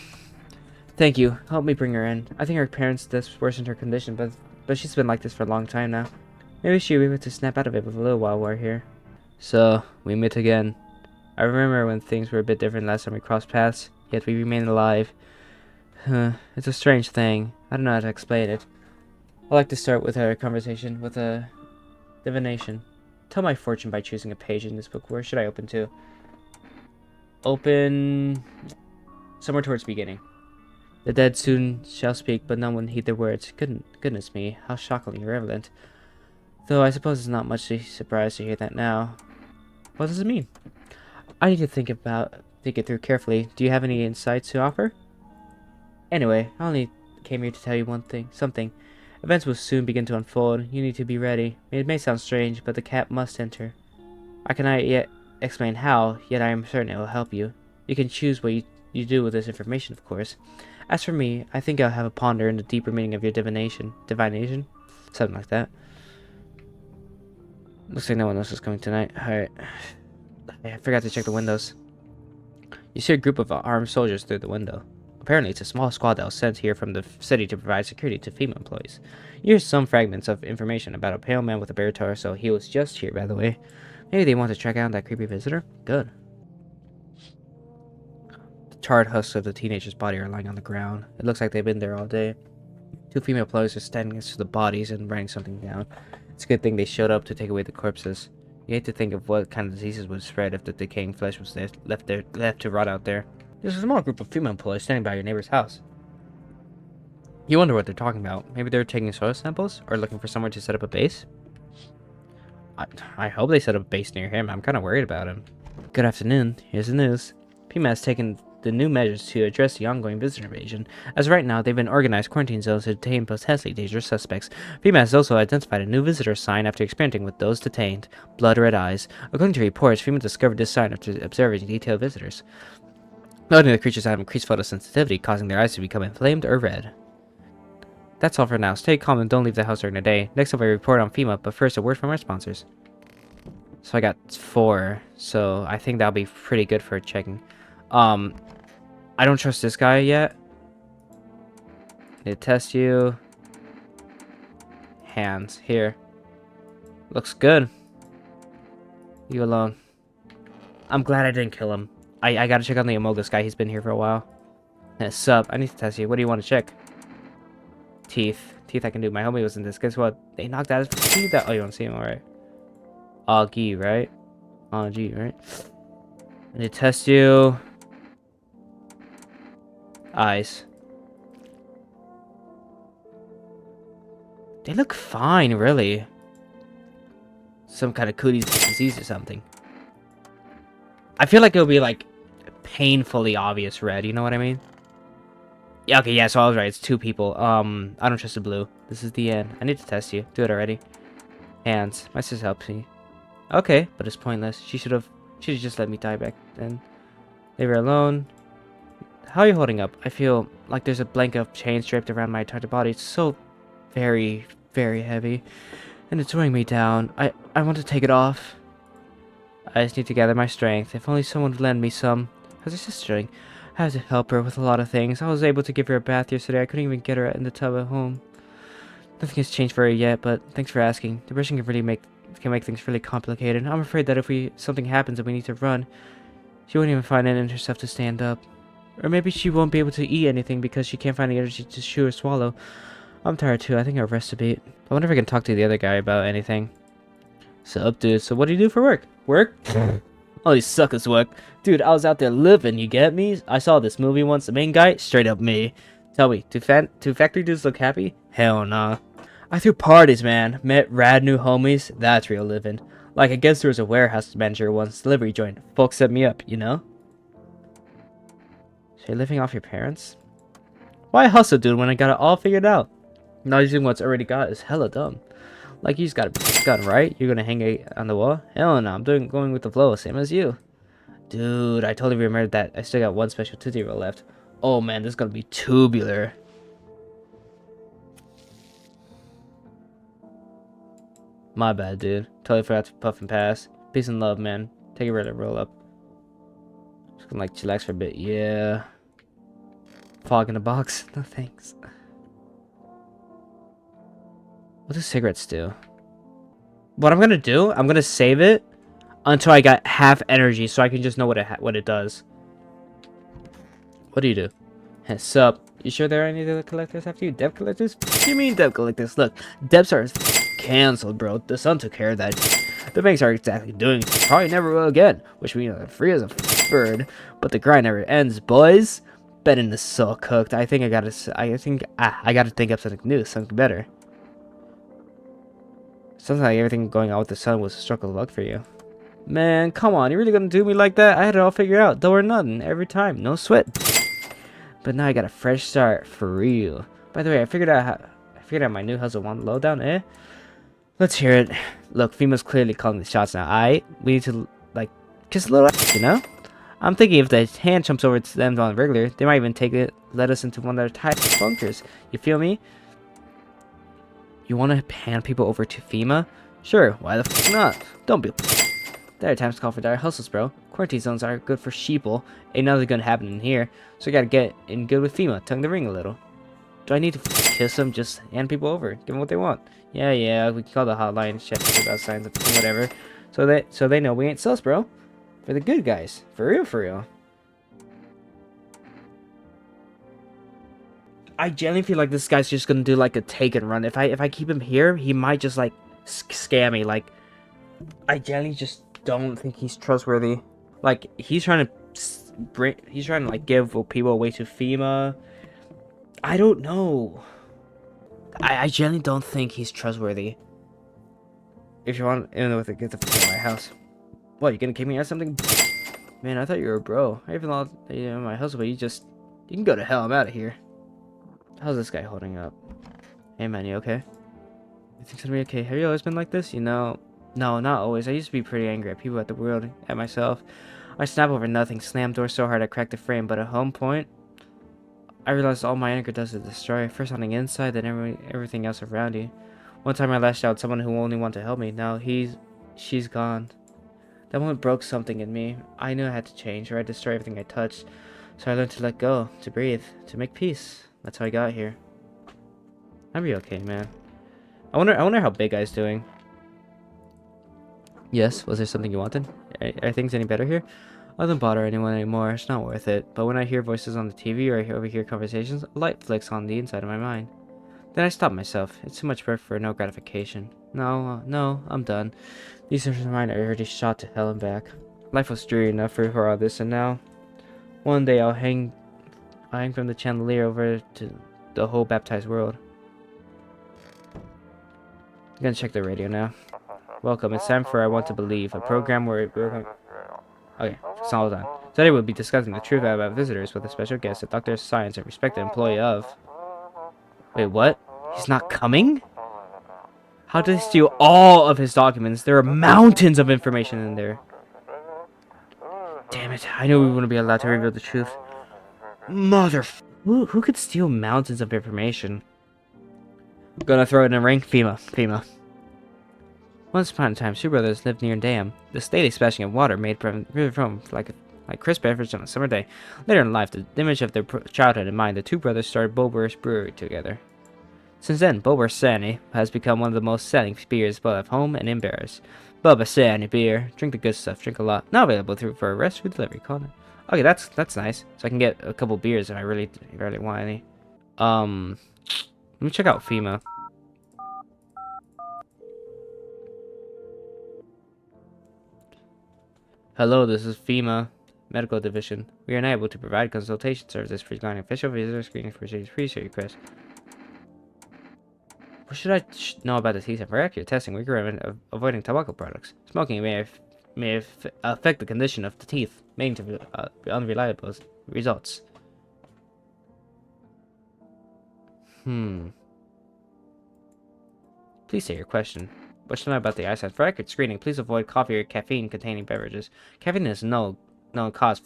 [SPEAKER 1] Thank you. Help me bring her in. I think her parents just worsened her condition, but she's been like this for a long time now. Maybe she'll be able to snap out of it with a little while we're here. So, we meet again. I remember when things were a bit different last time we crossed paths, yet we remained alive. It's a strange thing. I don't know how to explain it. I like to start with our conversation with a divination. Tell my fortune by choosing a page in this book. Where should I open to? Open somewhere towards the beginning. The dead soon shall speak, but no one heed their words. Goodness me, how shockingly irrelevant. Though I suppose it's not much surprise to hear that now. What does it mean? I need to think it through carefully. Do you have any insights to offer? Anyway, I only came here to tell you something. Events will soon begin to unfold. You need to be ready. It may sound strange, but the cat must enter. I cannot yet explain how, yet I am certain it will help you. You can choose what you do with this information, of course. As for me, I think I'll have a ponder in the deeper meaning of your divination? Something like that. Looks like no one else is coming tonight. Alright. I forgot to check the windows. You see a group of armed soldiers through the window. Apparently, it's a small squad that was sent here from the city to provide security to FEMA employees. Here's some fragments of information about a pale man with a bare torso. He was just here, by the way. Maybe they want to track down that creepy visitor? Good. The charred husks of the teenager's body are lying on the ground. It looks like they've been there all day. 2 female players are standing next to the bodies and writing something down. It's a good thing they showed up to take away the corpses. You hate to think of what kind of diseases would spread if the decaying flesh was left to rot out there. There's a small group of female employees standing by your neighbor's house. You wonder what they're talking about. Maybe they're taking soil samples or looking for somewhere to set up a base? I hope they set up a base near him. I'm kind of worried about him. Good afternoon. Here's the news. FEMA has taken the new measures to address the ongoing visitor invasion. As of right now, they've been organized quarantine zones to detain potentially dangerous suspects. FEMA has also identified a new visitor sign after experimenting with those detained. Blood red eyes. According to reports, FEMA discovered this sign after observing detailed visitors. Noting the creatures have increased photosensitivity, causing their eyes to become inflamed or red. That's all for now. Stay calm and don't leave the house during the day. Next up, I report on FEMA, but first, a word from our sponsors. So I got 4, so I think that'll be pretty good for checking. I don't trust this guy yet. Need to test you. Hands. Here. Looks good. You alone. I'm glad I didn't kill him. I gotta check on the Amogus guy. He's been here for a while. Hey, sup? I need to test you. What do you want to check? Teeth. Teeth I can do. My homie was in this. Guess what? They knocked out his teeth out. Oh, you want to see him? Alright. Augie, right? Augie, right? I need to test you. Eyes. They look fine, really. Some kind of cooties disease or something. I feel like it'll be like painfully obvious red, you know what I mean? Yeah, okay, yeah, so I was right. It's 2 people. I don't trust the blue. This is the end. I need to test you. Do it already. Hands. My sister helps me. Okay, but it's pointless. She should have just let me die back then. Leave her alone. How are you holding up? I feel like there's a blanket of chains draped around my entire body. It's so very, very heavy. And it's weighing me down. I want to take it off. I just need to gather my strength. If only someone would lend me some. How's your sister doing? I had to help her with a lot of things. I was able to give her a bath yesterday. I couldn't even get her in the tub at home. Nothing has changed for her yet, but thanks for asking. Depression can make things really complicated. I'm afraid that if something happens and we need to run, she won't even find it in herself to stand up. Or maybe she won't be able to eat anything because she can't find the energy to chew or swallow. I'm tired too. I think I'll rest a bit. I wonder if I can talk to the other guy about anything. Sup, dude? So what do you do for work? Work? Oh, these suckers work. Dude, I was out there living, you get me? I saw this movie once. The main guy, straight up me. Tell me, do factory dudes look happy? Hell nah. I threw parties, man. Met rad new homies. That's real living. Like, I guess there was a warehouse manager once, delivery joint. Folks set me up, you know? So you're living off your parents? Why hustle, dude, when I got it all figured out? Not using what's already got is hella dumb. Like, you just got it right? You're gonna hang it on the wall? Hell no, I'm going with the flow, same as you. Dude, I totally remembered that I still got 1 special Tootsie Roll left. Oh man, this is gonna be tubular. My bad, dude. Totally forgot to puff and pass. Peace and love, man. Take a regular roll up. Just gonna like chillax for a bit. Yeah. Fog in a box. No thanks. What do cigarettes do? What I'm gonna do? I'm gonna save it until I got half energy, so I can just know what it does. What do you do? Hey, sup? You sure there are any other collectors after you? Debt collectors? What do you mean debt collectors? Look, debts are cancelled, bro. The sun took care of that. The banks aren't exactly doing it. Probably never will again. Wish we were free as a bird, but the grind never ends, boys. Betting is so cooked. I think I gotta think up something new, something better. Sounds like everything going on with the sun was a stroke of luck for you. Man, come on, you really gonna do me like that? I had it all figured out, double or nothing, every time, no sweat. But now I got a fresh start, for real. By the way, I figured out my new hustle one lowdown, eh? Let's hear it. Look, FEMA's clearly calling the shots now, we need to, like, kiss a little, you know? I'm thinking if the hand jumps over to them on regular, they might even let us into one of their tight bunkers. You feel me? You want to hand people over to FEMA? Sure, why the f not? Don't be. There are times call for dire hustles, bro. Quarantine zones are good for sheeple. Ain't nothing gonna happen in here, so you gotta get in good with FEMA. Tongue the ring a little. Do I need to kiss them? Just hand people over. Give them what they want. Yeah, we can call the hotline, check about signs of whatever. So they know we ain't sus, bro. For the good guys. For real. I genuinely feel like this guy's just gonna do like a take and run. If I keep him here, he might just like scam me. Like, I genuinely just don't think he's trustworthy. Like, he's trying to like give people away to FEMA. I don't know. I genuinely don't think he's trustworthy. If you want in with it, get the fuck out of my house. What, you gonna kick me out something? Man, I thought you were a bro. I even thought you know my husband, but you can go to hell. I'm out of here. How's this guy holding up? Hey man, you okay? You think it's gonna be okay? Have you always been like this? You know, no, not always. I used to be pretty angry at people, at the world, at myself. I snap over nothing, slam doors so hard I cracked the frame, but at home point, I realized all my anger does is destroy. First on the inside, then everything else around you. One time I lashed out at someone who only wanted to help me. Now she's gone. That moment broke something in me. I knew I had to change, or I'd destroy everything I touched. So I learned to let go, to breathe, to make peace. That's how I got here. I'll be okay, man. I wonder how Big Guy's doing. Yes, was there something you wanted? Are things any better here? I don't bother anyone anymore, it's not worth it. But when I hear voices on the TV or I overhear conversations, a light flicks on the inside of my mind. Then I stop myself. It's too much work for no gratification. No, I'm done. These are mine are already shot to hell and back. Life was dreary enough for all this, and now one day I'll hang from the chandelier over to the whole baptized world. I'm gonna check the radio now. Welcome, it's time for I Want to Believe, a program where we're okay, it's all done. Today we'll be discussing the truth about visitors with a special guest, a doctor of science and respected employee of... Wait, what? He's not coming? How did they steal all of his documents? There are mountains of information in there. Damn it, I knew we wouldn't be allowed to reveal the truth. Who could steal mountains of information? Gonna throw it in a ring? FEMA. Once upon a time, two brothers lived near a dam. The steady splashing of water made from like crisp beverage on a summer day. Later in life, the image of their childhood in mind, the two brothers started Bulwer's Brewery together. Since then, Bulwer's Sandy has become one of the most selling beers both at home and in bars. Bubba Sandy beer. Drink the good stuff. Drink a lot. Now available for a rest food delivery. Call it. Okay, that's nice. So I can get a couple beers if I really want any. Let me check out FEMA. Hello, this is FEMA Medical Division. We are now able to provide consultation services regarding official visitor screening for your request. What should I know about the teeth? For accurate testing, we recommend avoiding tobacco products. Smoking may affect the condition of the teeth, leading to unreliable results. Please say your question. What should I know about the eyesight? For accurate screening, please avoid coffee or caffeine-containing beverages. Caffeine is no known cause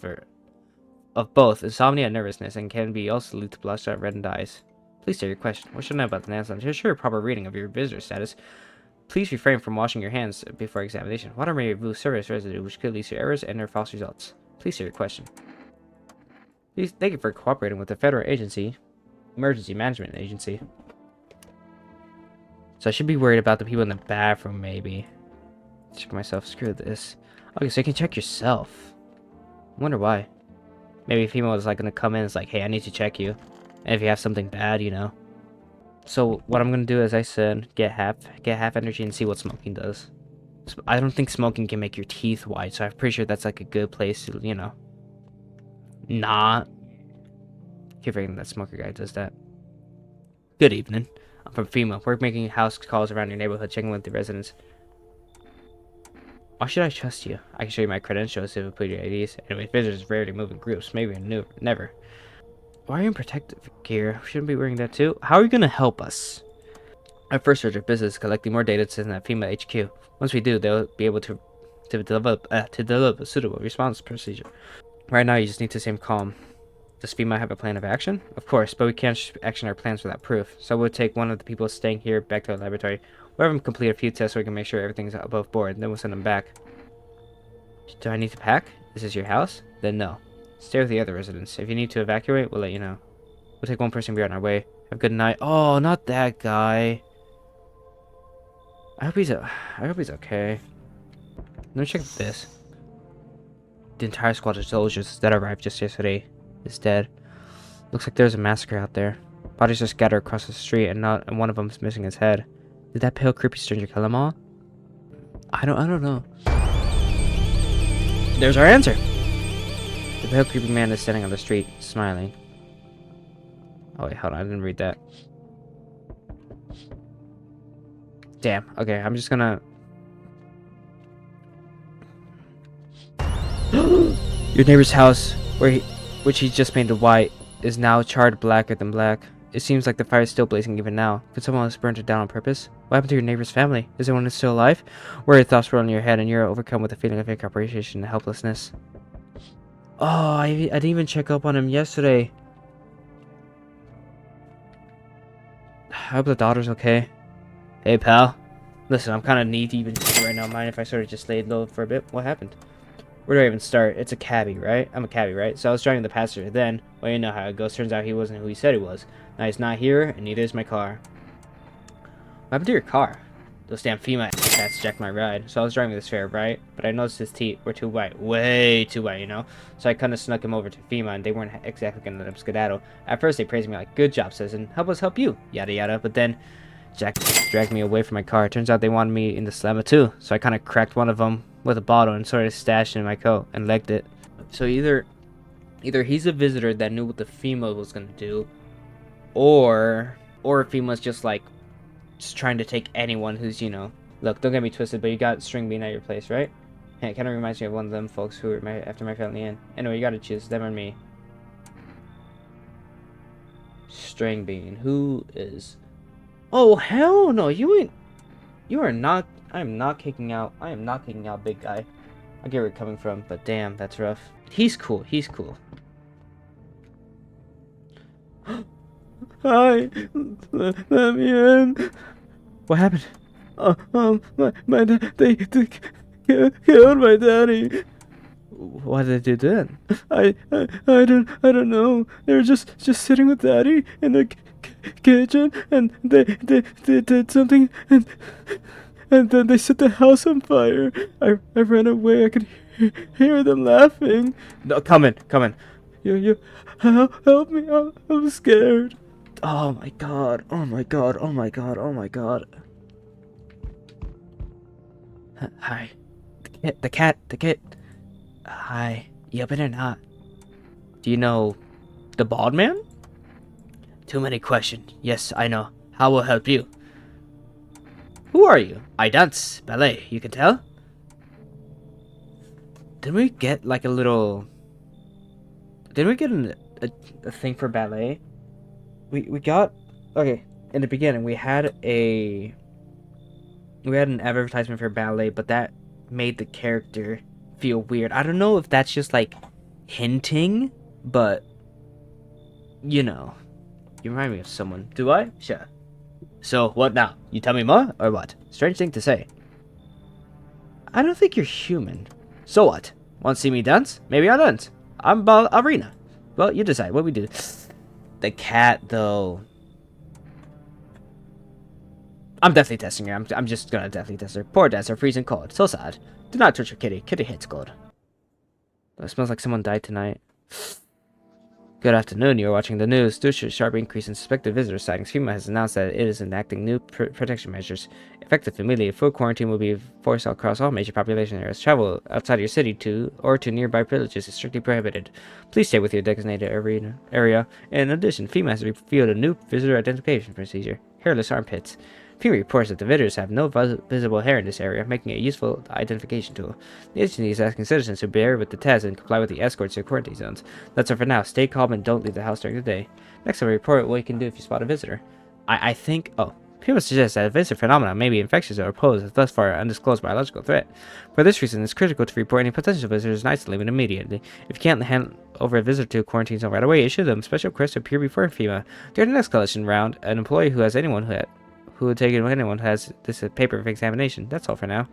[SPEAKER 1] of both insomnia and nervousness, and can be also lead to bloodshot reddened eyes. Please state your question. What should I know about the nails? To ensure proper reading of your visitor status, please refrain from washing your hands before examination. Water may remove surface residue, which could lead to errors and/or false results. Please state your question. Please thank you for cooperating with the Federal Emergency Management Agency. So I should be worried about the people in the bathroom, maybe. Check myself. Screw this. Okay, so you can check yourself. I wonder why. Maybe FEMA was like gonna come in and it's like, hey, I need to check you. And if you have something bad, you know. So what I'm gonna do, as I said, get half energy and see what smoking does. I don't think smoking can make your teeth white, so I'm pretty sure that's like a good place to, you know, not. Keep forgetting that smoker guy does that. Good evening. I'm from FEMA. We're making house calls around your neighborhood, checking with the residents. Why should I trust you? I can show you my credentials if you put your IDs. Anyway, visitors rarely move in groups. Maybe never. Why are you in protective gear? Shouldn't be wearing that too. How are you gonna help us? Our first order of business is collecting more data to that FEMA HQ. Once we do, they'll be able to develop a suitable response procedure. Right now, you just need to stay calm. Does FEMA have a plan of action? Of course, but we can't action our plans without proof. So we'll take one of the people staying here back to our laboratory. We'll have them complete a few tests so we can make sure everything's above board. Then we'll send them back. Do I need to pack? Is this your house? Then no. Stay with the other residents. If you need to evacuate, we'll let you know. We'll take one person and be on our way. Have a good night. Oh, not that guy. I hope he's okay. Let me check this. The entire squad of soldiers that arrived just yesterday is dead. Looks like there's a massacre out there. Bodies are scattered across the street, and one of them is missing his head. Did that pale, creepy stranger kill them all? I don't know. There's our answer. The pale, creepy man is standing on the street, smiling. Oh wait, hold on, I didn't read that. Damn. Okay, I'm just gonna. Your neighbor's house, which he just painted white, is now charred blacker than black. It seems like the fire is still blazing even now. Could someone else burn it down on purpose? What happened to your neighbor's family? Is anyone still alive? Worried thoughts roll in your head, and you're overcome with a feeling of incomprehension and helplessness. Oh, I didn't even check up on him yesterday. I hope the daughter's okay. Hey, pal. Listen, I'm kind of knee-deep in shit right now. Mind if I sort of just laid low for a bit? What happened? Where do I even start? It's a cabbie, right? I'm a cabbie, right? So I was driving the passenger. Then, well, you know how it goes. Turns out he wasn't who he said he was. Now he's not here, and neither is my car. What happened to your car? Those damn FEMA cats jacked my ride. So I was driving this fair, right? But I noticed his teeth were too white. Way too white, you know? So I kind of snuck him over to FEMA, and they weren't exactly going to let him skedaddle. At first, they praised me like, good job, citizen. Help us help you. Yada yada. But then Jack dragged me away from my car. Turns out they wanted me in the slammer too. So I kind of cracked one of them with a bottle and sort of stashed it in my coat and legged it. So either he's a visitor that knew what the FEMA was going to do, or FEMA's just like just trying to take anyone who's, you know, look, don't get me twisted, but you got String Bean at your place, right? Hey, it kind of reminds me of one of them folks who were after my family in. Anyway, you got to choose them or me. String Bean, who is? Oh hell no, you are not. I am not kicking out big guy. I get where you're coming from, but damn, that's rough. He's cool. Hi, let me in. What happened? My dad, they killed my daddy. What did they do then? I don't know. They were just sitting with daddy in the kitchen, and they did something, and then they set the house on fire. I ran away. I could hear them laughing. No, come in. You help me. I'm scared. Oh my god. Hi. The cat. Hi. You better not. Do you know the bald man? Too many questions. Yes, I know. How will help you? Who are you? I dance ballet, you can tell? Didn't we get like a little... Didn't we get a thing for ballet? We got... Okay, in the beginning we had an advertisement for ballet, but that made the character feel weird. I don't know if that's just like hinting, but you know, you remind me of someone. Do I? Sure. So, what now? You tell me more, or what? Strange thing to say. I don't think you're human. So what? Want to see me dance? Maybe I'll dance. I'm ballerina. Well, you decide. What we do? The cat, though. I'm definitely testing her. I'm just gonna definitely test her. Poor dancer, freezing cold. So sad. Do not touch your kitty. Kitty hates cold. It smells like someone died tonight. Good afternoon, you're watching the news. Due to a sharp increase in suspected visitor sightings, FEMA has announced that it is enacting new protection measures. Effective immediately, full quarantine will be forced across all major population areas. Travel outside your city to nearby villages is strictly prohibited. Please stay with your designated area. In addition, FEMA has revealed a new visitor identification procedure. Hairless armpits. FEMA reports that the visitors have no visible hair in this area, making it a useful identification tool. The agency is asking citizens to bear with the test and comply with the escorts to quarantine zones. That's all for now. Stay calm and don't leave the house during the day. Next, I'll report what you can do if you spot a visitor. I think... Oh. People suggest that a visitor phenomenon may be infectious or pose a thus far undisclosed biological threat. For this reason, it's critical to report any potential visitors and isolate them immediately. If you can't hand over a visitor to a quarantine zone right away, issue them special requests to appear before FEMA. During the next collection round, an employee who has anyone who would take anyone who has this paper of examination. That's all for now.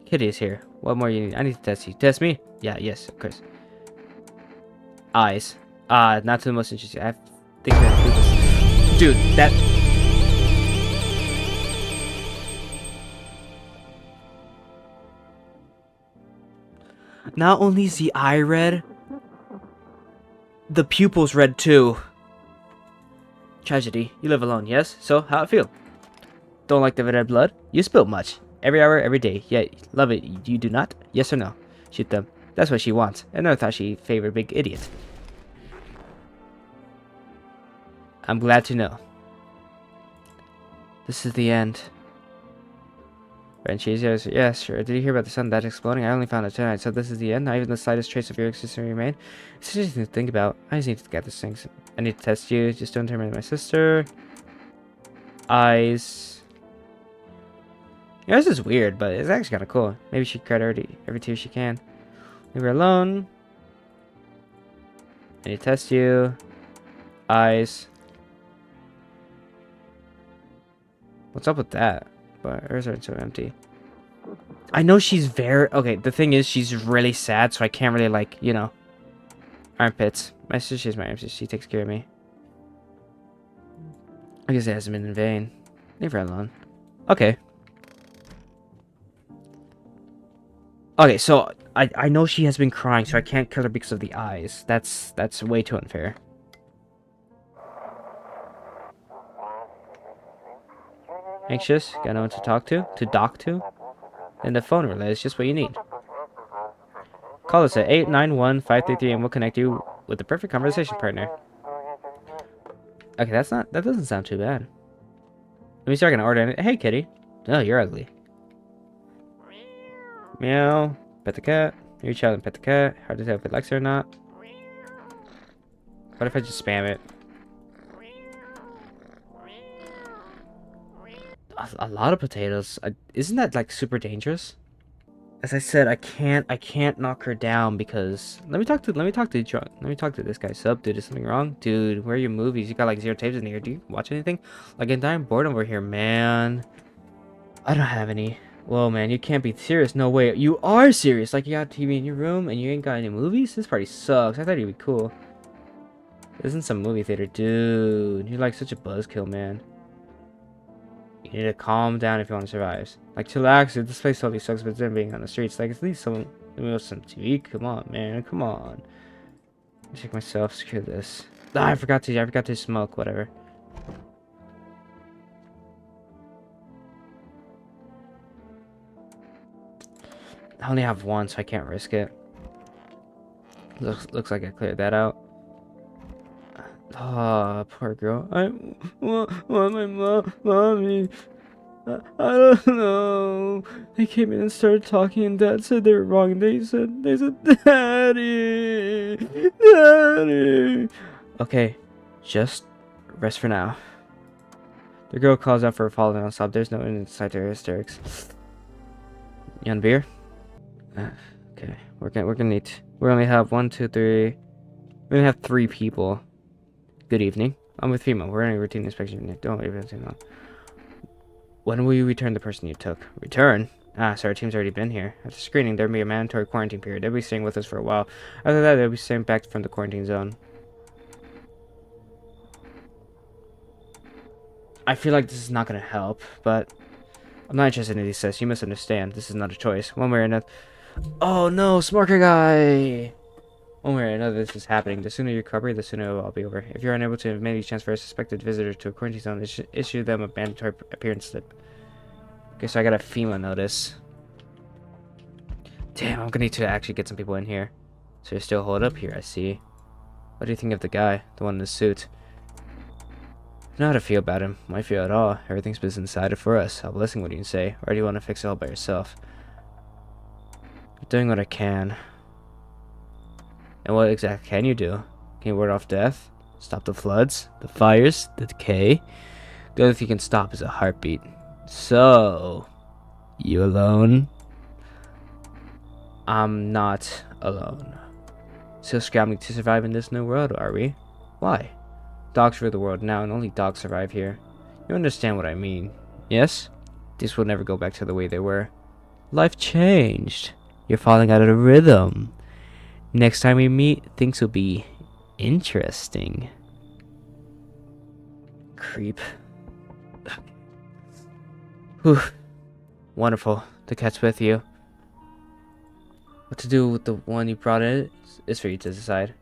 [SPEAKER 1] Kitty is here. What more you need? I need to test you. Test me? Yeah, yes, of course. Eyes. Not to the most interesting. I think we have to do this. Dude, that... Not only is the eye red, the pupil's red too. Tragedy. You live alone, yes? So, how it feel? Don't like the red blood? You spill much. Every hour, every day. Yeah, love it. You do not? Yes or no? Shoot them. That's what she wants. I never thought she favored big idiot. I'm glad to know. This is the end. Frenchie, yes, yeah, sure. Did you hear about the sun that's exploding? I only found it tonight, so this is the end? Not even the slightest trace of your existence remain? It's interesting to think about. I just need to get these things. I need to test you. Just don't terminate my sister. Eyes. Yeah, this is weird, but it's actually kind of cool. Maybe she cried every tear she can. Leave her alone. I need to test you. Eyes. What's up with that? But hers are so empty. I know she's very... Okay, the thing is, she's really sad, so I can't really, like, you know... Armpits. My sister, she's my armpits. She takes care of me. I guess it hasn't been in vain. Leave her alone. Okay. Okay, so I know she has been crying, so I can't kill her because of the eyes. That's way too unfair. Anxious? Got no one to talk to? To dock to? And the phone relay is just what you need. Call us at 891-533 and we'll connect you with the perfect conversation partner. Okay, that doesn't sound too bad. Let me start gonna order it. Hey, kitty. Oh, you're ugly. Meow. Pet the cat. You reach out and pet the cat. Hard to tell if it likes it or not. What if I just spam it? A lot of potatoes. Isn't that like super dangerous? As I said, I can't knock her down because let me talk to this guy. Sup, dude, is something wrong? Dude, where are your movies? You got like 0 tapes in here. Do you watch anything? Like, I'm dying bored over here, man. I don't have any. Whoa, man, you can't be serious. No way. You are serious. Like, you got a TV in your room and you ain't got any movies? This party sucks. I thought you'd be cool. This isn't some movie theater. Dude, you're like such a buzzkill, man. You need to calm down if you want to survive. Like, chillax. This place totally sucks, but then being on the streets. Like, at least some TV. Come on, man. Come on. Check myself. Screw this. Ah, I forgot to smoke. Whatever. I only have one, so I can't risk it. Looks like I cleared that out. Ah, oh, poor girl. I want my mommy. I don't know. They came in and started talking, and Dad said they were wrong. They said, Daddy, Daddy. Okay, just rest for now. The girl calls out for a fall down stop. There's no insight to her hysterics. You want beer? Okay, we're gonna need. We only have 1, 2, 3. We only have 3 people. Good evening. I'm with FEMA. We're in a routine inspection. Don't even say no. When will you return the person you took? Return? Ah, so our team's already been here. After screening, there'll be a mandatory quarantine period. They'll be staying with us for a while. After that, they'll be sent back from the quarantine zone. I feel like this is not gonna help, but I'm not interested in these tests. You must understand. This is not a choice. One way or another. Oh no, Smarker guy! One way or another, this is happening. The sooner you recover, the sooner it will all be over. If you're unable to make any transfer a suspected visitor to a quarantine zone, issue them a mandatory appearance slip. Okay, so I got a FEMA notice. Damn, I'm gonna need to actually get some people in here. So you're still holed up here, I see. What do you think of the guy? The one in the suit? I know how to feel about him. Why feel at all? Everything's been decided for us. I'll listen what you say. Or do you want to fix it all by yourself? I'm doing what I can. And what exactly can you do? Can you ward off death? Stop the floods? The fires? The decay? The only thing you can stop is a heartbeat. So, you alone? I'm not alone. Still scrambling to survive in this new world, are we? Why? Dogs rule the world now, and only dogs survive here. You understand what I mean, yes? These will never go back to the way they were. Life changed. You're falling out of the rhythm. Next time we meet, things will be interesting. Creep. Whew. Wonderful. The cat's with you. What to do with the one you brought in is for you to decide.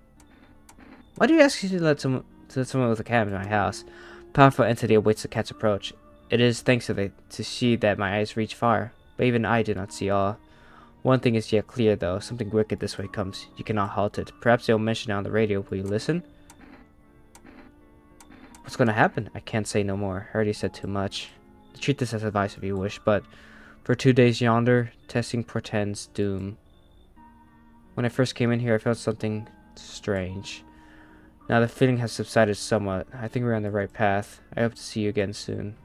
[SPEAKER 1] Why do you ask you to let someone with a cat into my house? Powerful entity awaits the cat's approach. It is thanks to she that my eyes reach far, but even I do not see all. One thing is yet clear, though. Something wicked this way comes. You cannot halt it. Perhaps they'll mention it on the radio. Will you listen? What's going to happen? I can't say no more. I already said too much. Treat this as advice if you wish, but for 2 days yonder, testing portends doom. When I first came in here, I felt something strange. Now the feeling has subsided somewhat. I think we're on the right path. I hope to see you again soon.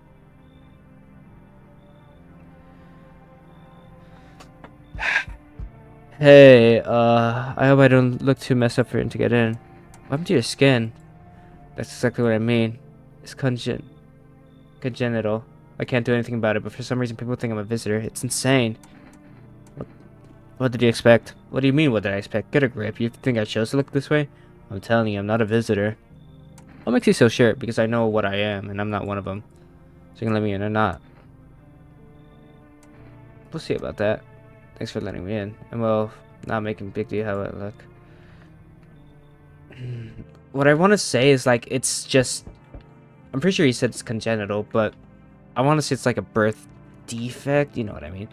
[SPEAKER 1] Hey, I hope I don't look too messed up for him to get in. What happened to your skin? That's exactly what I mean. It's congenital. I can't do anything about it, but for some reason people think I'm a visitor. It's insane. What did you expect? What do you mean, what did I expect? Get a grip. You think I chose to look this way? I'm telling you, I'm not a visitor. What makes you so sure? Because I know what I am, and I'm not one of them. So you can let me in or not. We'll see about that. Thanks for letting me in. And well, not making a big deal how I look. What I want to say is, like, it's just... I'm pretty sure he said it's congenital, but I want to say it's like a birth defect. You know what I mean?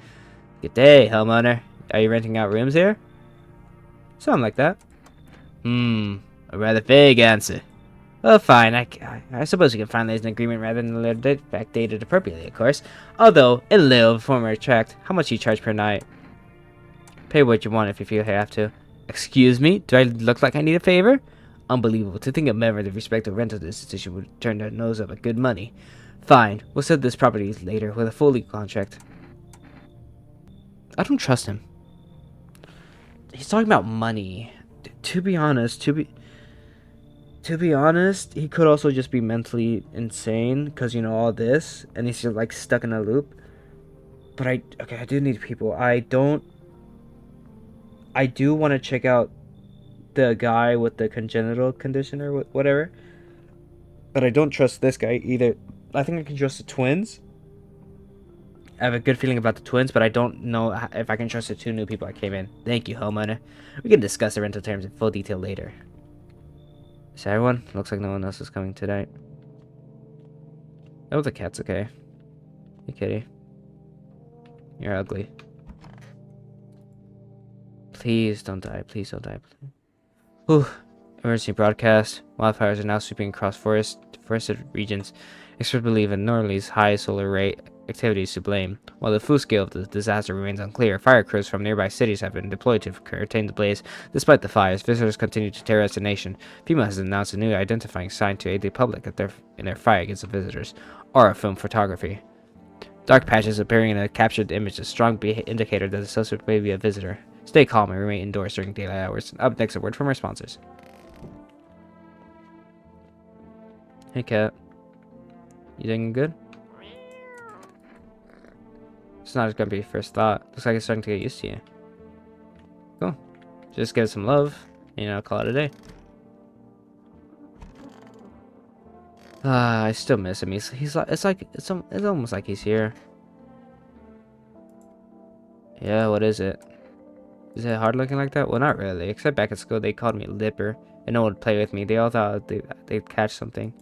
[SPEAKER 1] Good day, homeowner. Are you renting out rooms here? Something like that. A rather vague answer. Well, fine. I suppose we can finalize an agreement rather than backdated appropriately, of course. Although, in lieu of a former contract, how much do you charge per night? Pay what you want if you feel you have to. Excuse me? Do I look like I need a favor? Unbelievable. To think a member of the respective rental institution would turn their nose up at good money. Fine. We'll sell this property later with a full legal contract. I don't trust him. He's talking about money. To be honest, he could also just be mentally insane because, you know, all this, and he's just like stuck in a loop. But I do need people. I do want to check out the guy with the congenital condition or whatever. But I don't trust this guy either. I think I can trust the twins. I have a good feeling about the twins, but I don't know if I can trust the 2 new people that came in. Thank you, homeowner. We can discuss the rental terms in full detail later. Is that everyone? Looks like no one else is coming tonight. Oh, the cat's okay. Hey, kitty. You're ugly. Please don't die. Please don't die. Please. Whew. Emergency broadcast. Wildfires are now sweeping across forested regions. Experts believe a northerly's high solar rate activity is to blame. While the full scale of the disaster remains unclear, fire crews from nearby cities have been deployed to contain the blaze. Despite the fires, visitors continue to terrorize the nation. FEMA has announced a new identifying sign to aid the public in their fight against the visitors. Aura film photography. Dark patches appearing in a captured image, a strong indicator that the suspect may be a visitor. Stay calm and remain indoors during daylight hours. Up next, a word from our sponsors. Hey, cat. You doing good? It's not gonna be your first thought. Looks like it's starting to get used to you. Cool. Just give it some love, you know, call it a day. I still miss him. It's almost like he's here. Yeah, what is it? Is it hard looking like that? Well, not really. Except back at school, they called me Lipper, and no one would play with me. They all thought they'd catch something.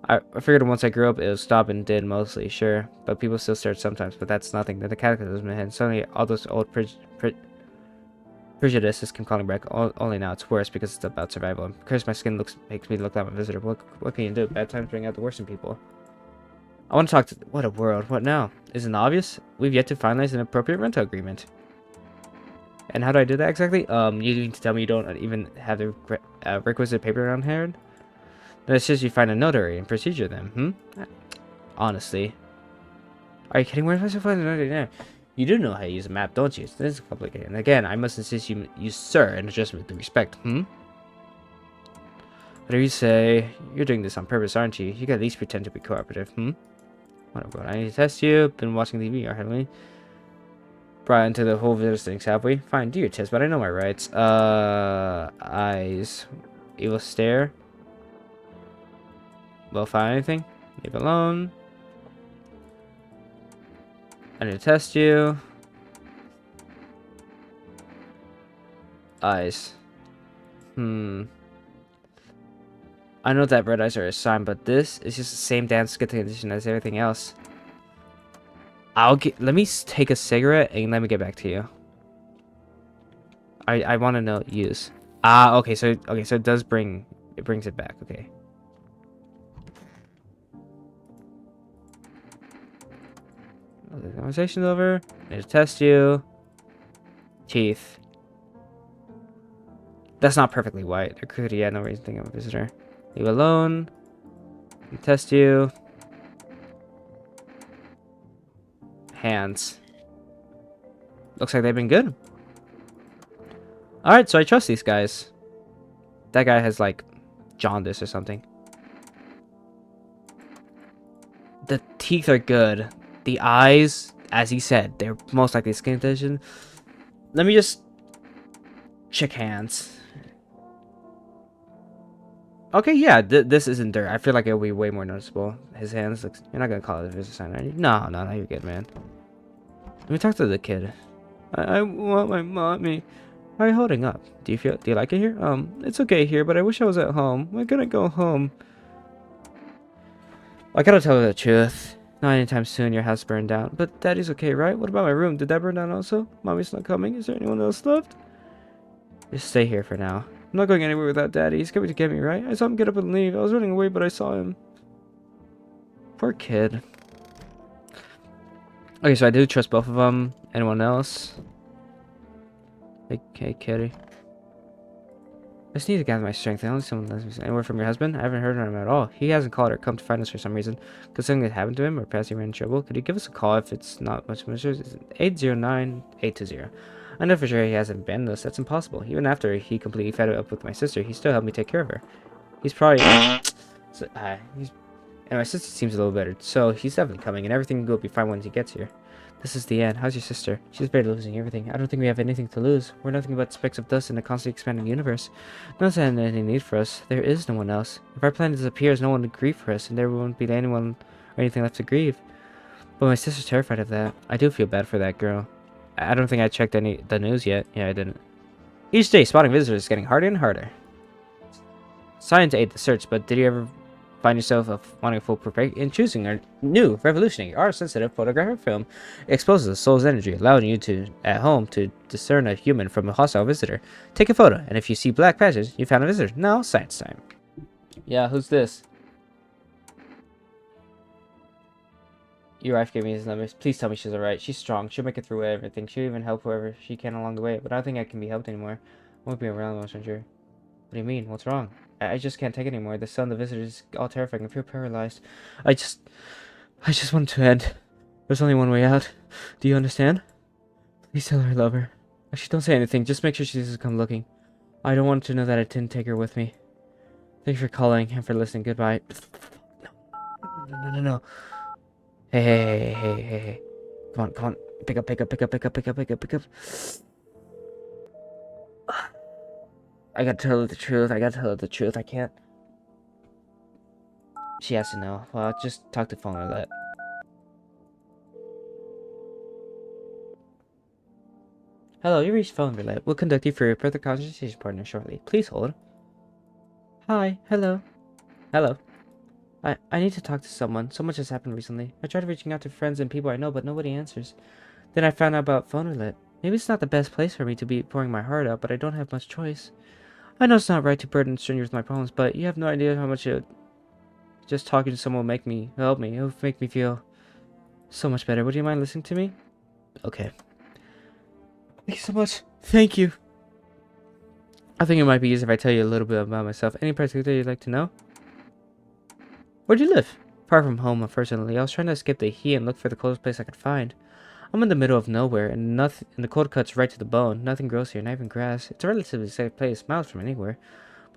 [SPEAKER 1] I figured once I grew up, it would stop, and did mostly, sure. But people still start sometimes, but that's nothing. Then the cataclysm hit, and suddenly all those old prejudices come calling back. Only now it's worse because it's about survival. Of course, my skin makes me look like a visitor. What can you do? Bad times bring out the worst in people. I want to talk to... What a world. What now? Isn't it obvious? We've yet to finalize an appropriate rental agreement. And how do I do that exactly? You need to tell me you don't even have the requisite paper on hand? Then it's just you find a notary and procedure them, Honestly. Are you kidding? Where am I supposed to find a notary now? You do know how to use a map, don't you? This is complicated. And again, I must insist you use sir and address me with respect, Whatever you say, you're doing this on purpose, aren't you? You can at least pretend to be cooperative, Whatever, I need to test you. Been watching TV, haven't we? Brought into the whole visitor things, have we? Fine, do your test, but I know my rights. Eyes. Evil stare. Will find anything? Leave alone. I need to test you. eyes. I know that red eyes are a sign, but this is just the same damn skin condition as everything else. Let me take a cigarette and let me get back to you. I want to know use. Okay, so it does brings it back. Okay. The conversation's over. I need to test you. Teeth. That's not perfectly white. There could, yeah, no reason to think I'm a visitor. Leave alone. Test you. Hands. Looks like they've been good. Alright, so I trust these guys. That guy has, like, jaundice or something. The teeth are good. The eyes, as he said, they're most likely skin condition. Let me just check hands. Okay, yeah, this isn't dirt. I feel like it'll be way more noticeable. His hands, you're not gonna call it a visitor sign, are you? No, you're good, man. Let me talk to the kid. I want my mommy. How are you holding up? Do you like it here? It's okay here, but I wish I was at home. Why can't I go home? I gotta tell you the truth. Not anytime soon, your house burned down. But Daddy's okay, right? What about my room? Did that burn down also? Mommy's not coming? Is there anyone else left? Just stay here for now. I'm not going anywhere without Daddy. He's coming to get me, right? I saw him get up and leave. I was running away, but I saw him. Poor kid. Okay, so I do trust both of them. Anyone else? Okay, kitty. I just need to gather my strength. I only someone lets me say anywhere from your husband. I haven't heard from him at all. He hasn't called or come to find us for some reason. Could something happened to him or perhaps he ran in trouble? Could you give us a call if it's not much of an issue? It's 809-820. I know for sure he hasn't abandoned us. That's impossible. Even after he completely fed up with my sister, he still helped me take care of her. He's probably... and my sister seems a little better, so he's definitely coming, and everything will be fine once he gets here. This is the end. How's your sister? She's barely losing everything. I don't think we have anything to lose. We're nothing but specks of dust in a constantly expanding universe. No one's had any need for us. There is no one else. If our planet disappears, no one would grieve for us, and there won't be anyone or anything left to grieve. But my sister's terrified of that. I do feel bad for that girl. I don't think I checked the news yet. Yeah, I didn't. Each day, spotting visitors is getting harder and harder. Science aid the search, but did you ever find yourself wanting a full perfect in choosing a new revolutionary art-sensitive photographic film? It exposes the soul's energy, allowing you to, at home, to discern a human from a hostile visitor. Take a photo, and if you see black patches, you found a visitor. Now, science time. Yeah, who's this? Your wife gave me his numbers. Please tell me she's alright. She's strong. She'll make it through everything. She'll even help whoever she can along the way. But I don't think I can be helped anymore. I won't be around much, I'm sure. What do you mean? What's wrong? I just can't take it anymore. The sun, the visitors, all terrifying. I feel paralyzed. I just want it to end. There's only one way out. Do you understand? Please tell her I love her. Actually, don't say anything. Just make sure she doesn't come looking. I don't want her to know that I didn't take her with me. Thank you for calling and for listening. Goodbye. No. Hey. Come on. Pick up. I gotta tell her the truth. I can't. She has to know. Well, I'll just talk to phone roulette. Hello, you reached phone roulette. We'll conduct you for your further consultation partner shortly. Please hold. Hi. Hello. I need to talk to someone. So much has happened recently. I tried reaching out to friends and people I know, but nobody answers. Then I found out about phone roulette. Maybe it's not the best place for me to be pouring my heart out, but I don't have much choice. I know it's not right to burden strangers with my problems, but you have no idea how much just talking to someone will help me. It'll make me feel so much better. Would you mind listening to me? Okay. Thank you so much. Thank you. I think it might be easier if I tell you a little bit about myself. Any particular you'd like to know? Where'd you live? Far from home, unfortunately. I was trying to escape the heat and look for the coldest place I could find. I'm in the middle of nowhere, and the cold cuts right to the bone. Nothing grows here, not even grass. It's a relatively safe place, miles from anywhere.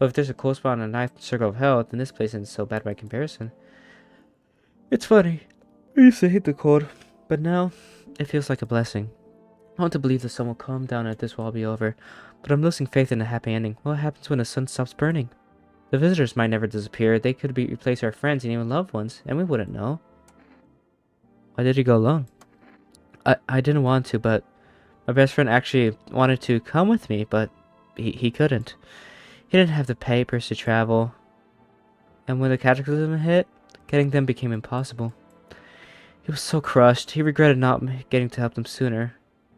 [SPEAKER 1] But if there's a cold spot on a ninth circle of hell, then this place isn't so bad by comparison. It's funny. I used to hate the cold, but now it feels like a blessing. I want to believe the sun will calm down and this will all be over, but I'm losing faith in a happy ending. What happens when the sun stops burning? The visitors might never disappear. They could replace our friends and even loved ones, and we wouldn't know. Why did he go alone? I didn't want to, but my best friend actually wanted to come with me, but he couldn't. He didn't have the papers to travel. And when the cataclysm hit, getting them became impossible. He was so crushed. He regretted not getting to help them sooner.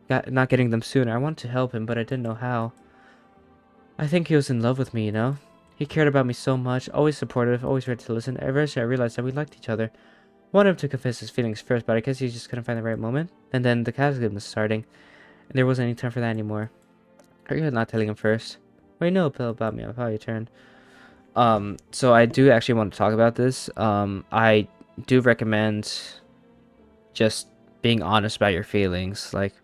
[SPEAKER 1] Not getting them sooner. I wanted to help him, but I didn't know how. I think he was in love with me, you know? He cared about me so much, always supportive, always ready to listen. Eventually I realized that we liked each other. I wanted him to confess his feelings first, but I guess he just couldn't find the right moment. And then the cataclysm was starting, and there wasn't any time for that anymore. I regret not telling him first. Wait, no, Bill, about me. I'll probably turn. So I do actually want to talk about this. I do recommend just being honest about your feelings. Like,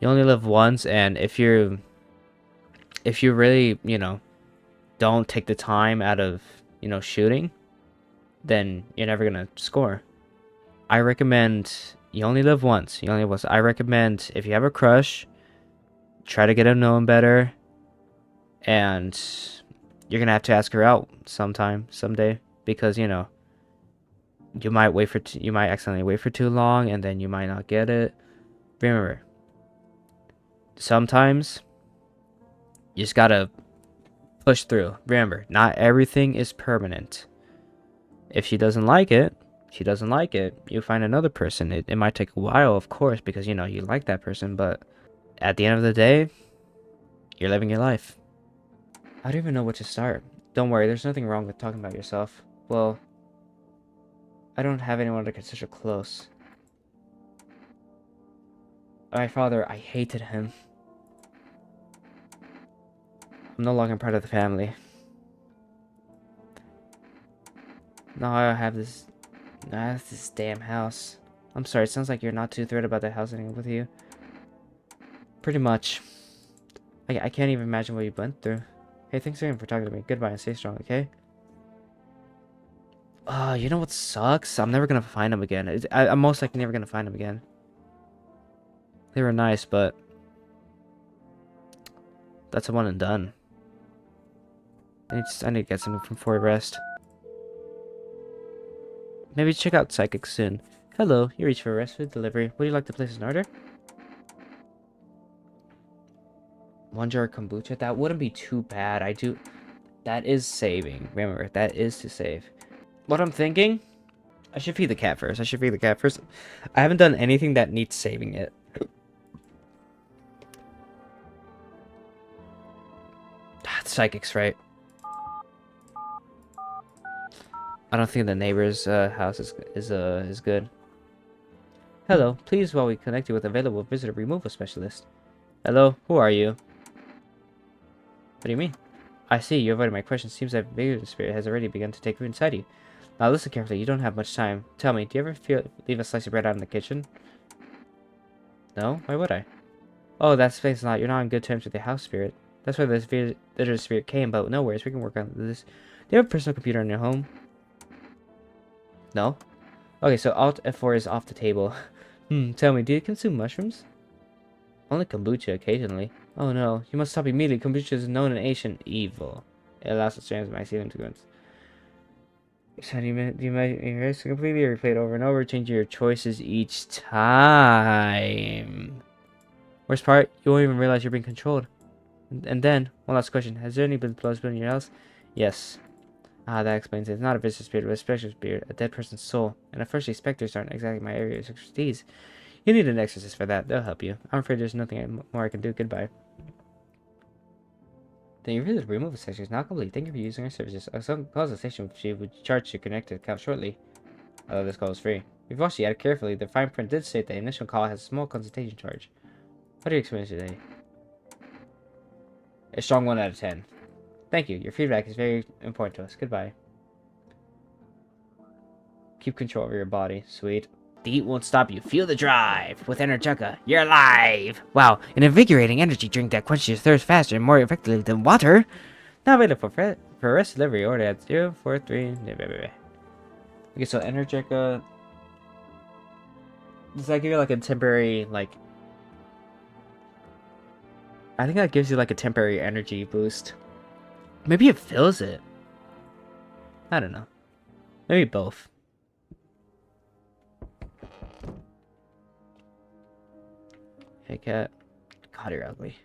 [SPEAKER 1] you only live once, and if you really, don't take the time out of, shooting, then you're never gonna score. I recommend you only live once. You only live once. I recommend if you have a crush, try to get to know him better, and you're gonna have to ask her out someday, because you might accidentally wait for too long, and then you might not get it. Remember, sometimes you just gotta push through. Remember, not everything is permanent. If she doesn't like it, she doesn't like it. You find another person. It might take a while, of course, because you like that person, but at the end of the day, you're living your life. I don't even know what to start. Don't worry, there's nothing wrong with talking about yourself. Well, I don't have anyone to consider close. My father, I hated him. I'm no longer part of the family. Now I have this damn house. I'm sorry, it sounds like you're not too thrilled about the house ending with you. Pretty much. I can't even imagine what you went through. Hey, thanks again for talking to me. Goodbye and stay strong, okay? You know what sucks? I'm never gonna find them again. I'm most likely never gonna find them again. They were nice, but that's a one and done. I need to get something from Fort Rest. Maybe check out Psychic soon. Hello, you reached for rest food delivery. Would you like to place an order? 1 jar of kombucha? That wouldn't be too bad. That is saving. Remember, that is to save. What I'm thinking? I should feed the cat first. I haven't done anything that needs saving yet. Psychic's right. I don't think the neighbor's house is good. Hello, please while we connect you with available visitor removal specialist. Hello, who are you? What do you mean? I see, you avoided my question. Seems that Vagrant Spirit has already begun to take root inside you. Now listen carefully, you don't have much time. Tell me, do you ever leave a slice of bread out in the kitchen? No? Why would I? Oh, that explains a lot. You're not on good terms with the house spirit. That's why this visitor spirit came, but no worries, we can work on this. Do you have a personal computer in your home? No? Okay, so Alt F4 is off the table. Tell me, do you consume mushrooms? Only kombucha occasionally. Oh no, you must stop immediately. Kombucha is known in ancient evil. It allows the strands of my sealing to go. So do you erase completely or replay it over and over, changing your choices each time? Worst part, you won't even realize you're being controlled. And then, one last question. Has there any blood spilled in your house? Yes. Ah, that explains it. It's not a visitor spirit, but a specter spirit, a dead person's soul. And unfortunately, specters aren't exactly my area of expertise. You need an exorcist for that. They'll help you. I'm afraid there's nothing more I can do. Goodbye. The visit removal section is now complete. Thank you for using our services. A consultation with you would charge your connected account shortly. Although this call is free. We've watched the ad carefully. The fine print did state the initial call has a small consultation charge. What are your experiences today? A strong 1 out of 10. Thank you. Your feedback is very important to us. Goodbye. Keep control over your body. Sweet. The heat won't stop you. Feel the drive. With Energica, you're alive. Wow, an invigorating energy drink that quenches your thirst faster and more effectively than water. Now available for rest delivery. Order at 043. Okay, so Energica. Does that give you like a temporary, like... I think that gives you like a temporary energy boost. Maybe it fills it. I don't know. Maybe both. Hey, cat. God, you're ugly.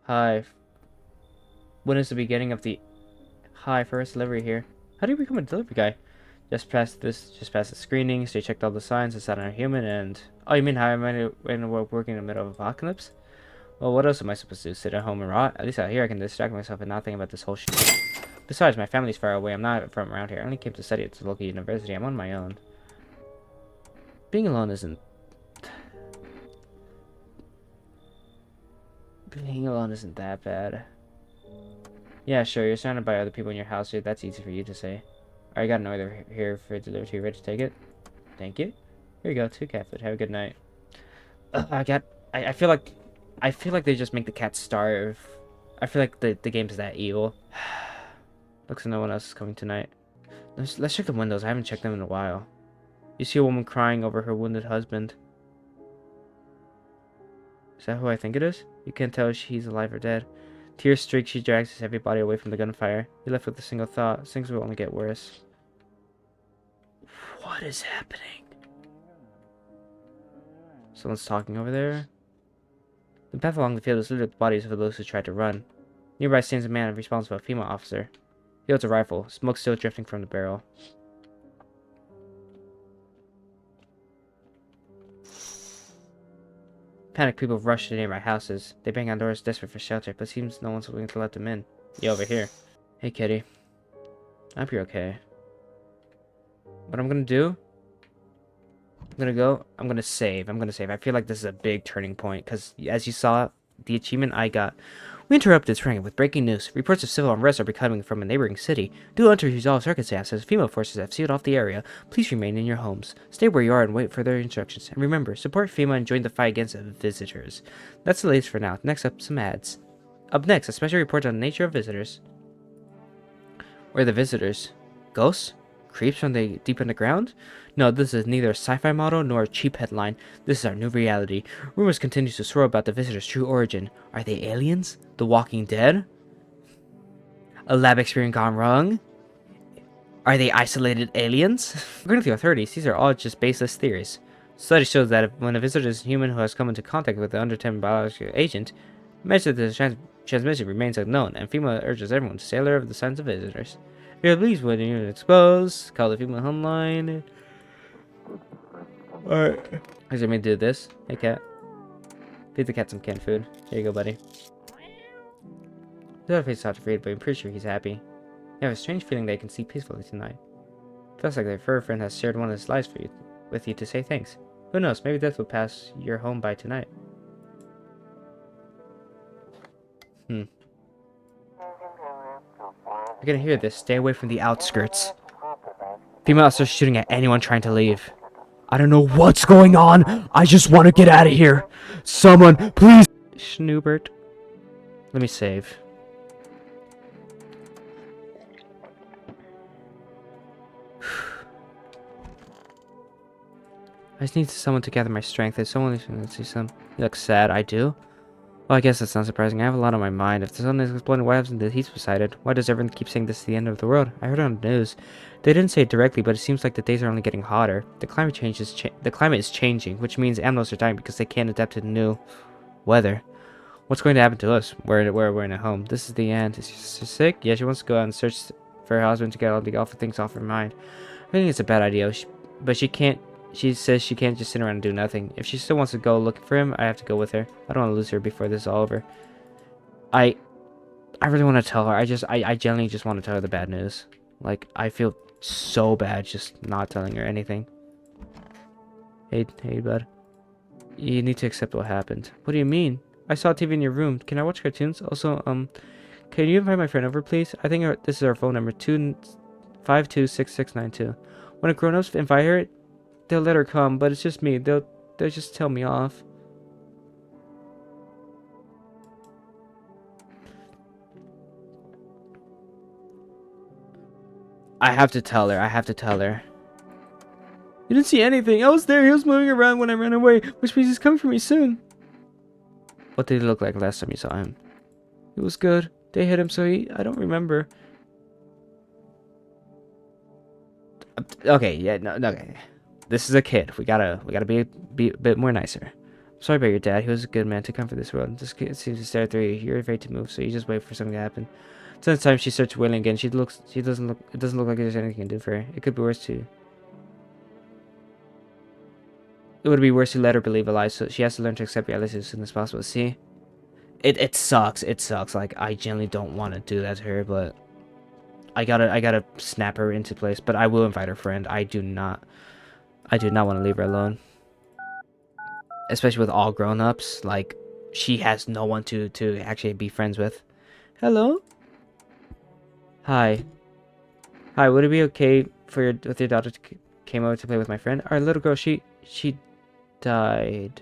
[SPEAKER 1] Hi. When is the beginning of the... Hi, first delivery here. How do you become a delivery guy? Just past the screening, so you checked all the signs, decided on a human, and... Oh, you mean how am I working in the middle of apocalypse? Well, what else am I supposed to do? Sit at home and rot? At least out here I can distract myself and not think about this whole shit. Besides, my family's far away. I'm not from around here. I only came to study at the local university. I'm on my own. Being alone isn't... Being alone isn't that bad. Yeah, sure, you're surrounded by other people in your house here. That's easy for you to say. Alright, got an order here for delivery. You ready to take it? Thank you. Here you go, 2 cat food. Have a good night. I feel like they just make the cat starve. I feel like the game's that evil. Looks like no one else is coming tonight. Let's check the windows. I haven't checked them in a while. You see a woman crying over her wounded husband. Is that who I think it is? You can't tell if he's alive or dead. Tears streak, she drags his heavy body away from the gunfire. You're left with a single thought. Things will only get worse. What is happening? Someone's talking over there. The path along the field is littered with bodies of those who tried to run. Nearby stands a man responsible, a female officer. He holds a rifle, smoke still drifting from the barrel. Panicked people rush to nearby houses. They bang on doors desperate for shelter, but seems no one's willing to let them in. You over here. Hey, kitty. I hope you're okay. What I'm gonna do? I'm gonna save. I feel like this is a big turning point, because as you saw, the achievement I got. We interrupt this ring with breaking news. Reports of civil unrest are becoming from a neighboring city. Due to unresolved circumstances, female forces have sealed off the area. Please remain in your homes. Stay where you are and wait for their instructions. And remember, support FEMA and join the fight against visitors. That's the latest for now. Next up, some ads. Up next, a special report on the nature of visitors. Where are the visitors? Ghosts? Creeps from the deep underground? No, this is neither a sci-fi model nor a cheap headline. This is our new reality. Rumors continue to swirl about the visitors' true origin. Are they aliens? The Walking Dead? A lab experiment gone wrong? Are they isolated aliens? According to the authorities, these are all just baseless theories. Study shows that when a visitor is a human who has come into contact with an undetermined biological agent, measure the transmission remains unknown, and FEMA urges everyone to stay alert of the signs of visitors. If you're pleased when you're exposed, call the FEMA hotline. Alright. Is there me to do this? Hey, cat. Feed the cat some canned food. Here you go, buddy. The other face is hard to read, but I'm pretty sure he's happy. I have a strange feeling they can sleep peacefully tonight. Feels like their fur friend has shared one of his lives with you to say thanks. Who knows, maybe death will pass your home by tonight. You're gonna hear this. Stay away from the outskirts. Female officers shooting at anyone trying to leave. I don't know what's going on. I just want to get out of here. Someone, please. Schnoobert. Let me save. I just need someone to gather my strength. There's someone who see some. You look sad. I do. Well, I guess that's not surprising. I have a lot on my mind. If the sun is exploding, why hasn't the heat subsided? Why does everyone keep saying this is the end of the world? I heard it on the news. They didn't say it directly, but it seems like the days are only getting hotter. The climate is changing, which means animals are dying because they can't adapt to the new weather. What's going to happen to us? We're in a home. This is the end. Is she sick? Yeah, she wants to go out and search for her husband to get all the awful things off her mind. I think it's a bad idea, but she can't. She says she can't just sit around and do nothing. If she still wants to go looking for him, I have to go with her. I don't want to lose her before this is all over. I really want to tell her. I genuinely just want to tell her the bad news. Like, I feel so bad just not telling her anything. Hey, bud. You need to accept what happened. What do you mean? I saw TV in your room. Can I watch cartoons? Also, can you invite my friend over, please? I think this is our phone number, 2526692. When a grown-ups invite her, they'll let her come, but it's just me. They'll just tell me off. I have to tell her. You didn't see anything. I was there. He was moving around when I ran away, which means he's coming for me soon. What did he look like last time you saw him? It was good. They hit him, so I don't remember. Okay, yeah, no, okay. This is a kid. We gotta be a bit more nicer. I'm Sorry about your dad. He was a good man to come for this world. This kid seems to stare through you. You're afraid to move, so you just wait for something to happen. Sometimes she starts wailing again. It doesn't look like there's anything you can do for her. It could be worse too. It would be worse to let her believe a lie, so she has to learn to accept reality as soon as possible. See? It sucks. It sucks. Like, I genuinely don't want to do that to her, but I gotta snap her into place. But I will invite her friend. I do not want to leave her alone. Especially with all grown-ups. Like, she has no one to actually be friends with. Hello? Hi. Hi, would it be okay for with your daughter to came over to play with my friend? Our little girl, she died.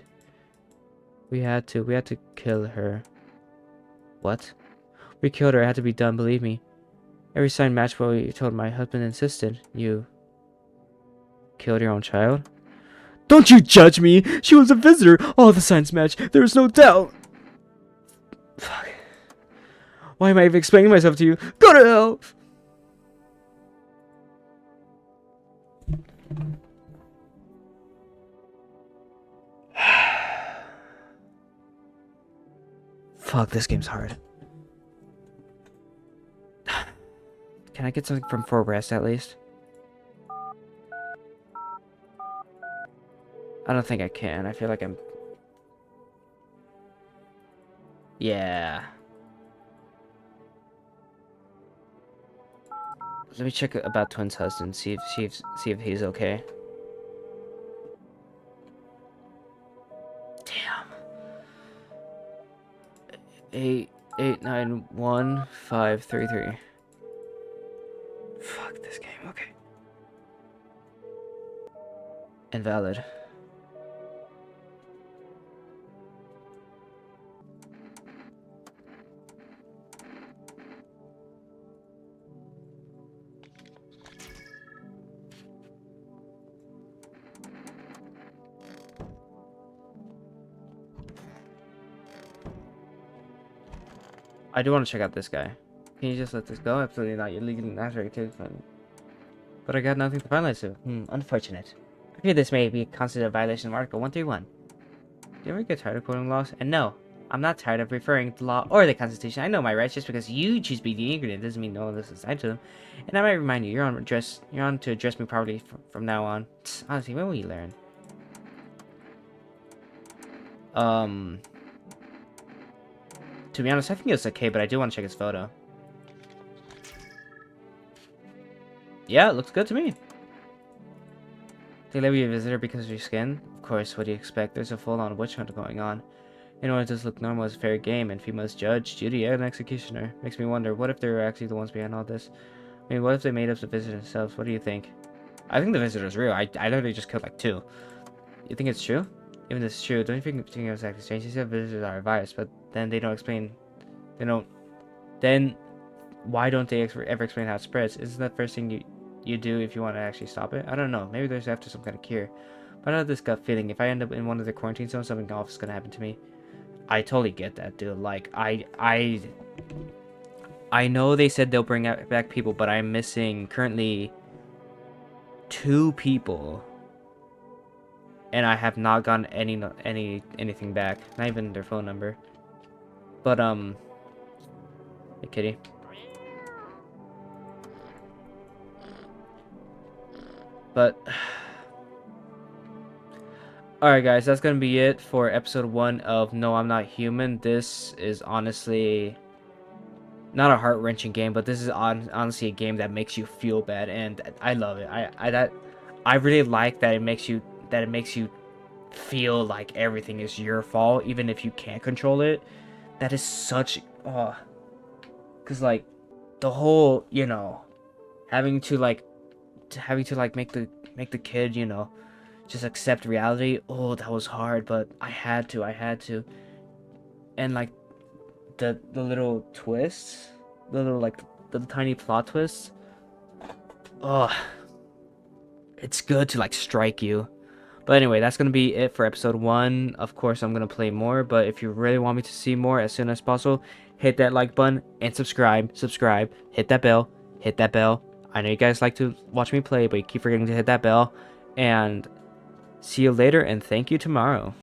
[SPEAKER 1] We had to kill her. What? We killed her. It had to be done, believe me. Every sign matched what we told. My husband insisted. You killed your own child? Don't you judge me! She was a visitor! All the signs matched. There was no doubt! Fuck. Why am I even explaining myself to you? Go to hell! Fuck, this game's hard. Can I get something from Forrest at least? I don't think I can. I feel like I'm... Yeah. Let me check about Twin's husband, see if he's okay. Damn. 8891533. Fuck this game. Okay. Invalid. I do want to check out this guy. Can you just let this go? Absolutely not. You're legally not right too. But I got nothing to finalize to. Unfortunate. I fear this may be considered a violation of Article 131. Do you ever get tired of quoting laws? And no, I'm not tired of referring to law or the Constitution. I know my rights. Just because you choose to be the ignorant doesn't mean no one listens to them. And I might remind you, you're on to address me properly from now on. Honestly, when will you learn? To be honest, I think it's okay, but I do want to check his photo. Yeah, it looks good to me. They let you a visitor because of your skin? Of course, what do you expect? There's a full-on witch hunt going on. Anyone does look normal is fair game, and females judge, Judy, and executioner. Makes me wonder, what if they're actually the ones behind all this? I mean, what if they made up the visitor themselves? What do you think? I think the visitor's real. I literally just killed like 2. You think it's true? Even if it's true, don't you think it's exactly strange? You said visitors are a virus, but then they don't explain... Then why don't they ever explain how it spreads? Isn't that the first thing you do if you want to actually stop it? I don't know. Maybe there's after some kind of cure. But I have this gut feeling. If I end up in one of the quarantine zones, something awful is going to happen to me. I totally get that, dude. Like, I know they said they'll bring back people, but I'm missing currently 2 people. And I have not gotten anything back. Not even their phone number. But, hey, kitty. But... Alright guys, that's gonna be it for episode 1 of No, I'm Not Human. This is honestly not a heart-wrenching game, but this is honestly a game that makes you feel bad, and I love it. I really like that it makes you feel like everything is your fault, even if you can't control it. That is such because like the whole, you know, having to make the kid, you know, just accept reality. Oh, that was hard, but I had to. And like the little twists, the tiny plot twists. Oh, it's good to like strike you. But anyway, that's going to be it for episode 1. Of course, I'm going to play more, but if you really want me to see more as soon as possible, hit that like button and subscribe, hit that bell. I know you guys like to watch me play, but you keep forgetting to hit that bell. And see you later, and thank you tomorrow.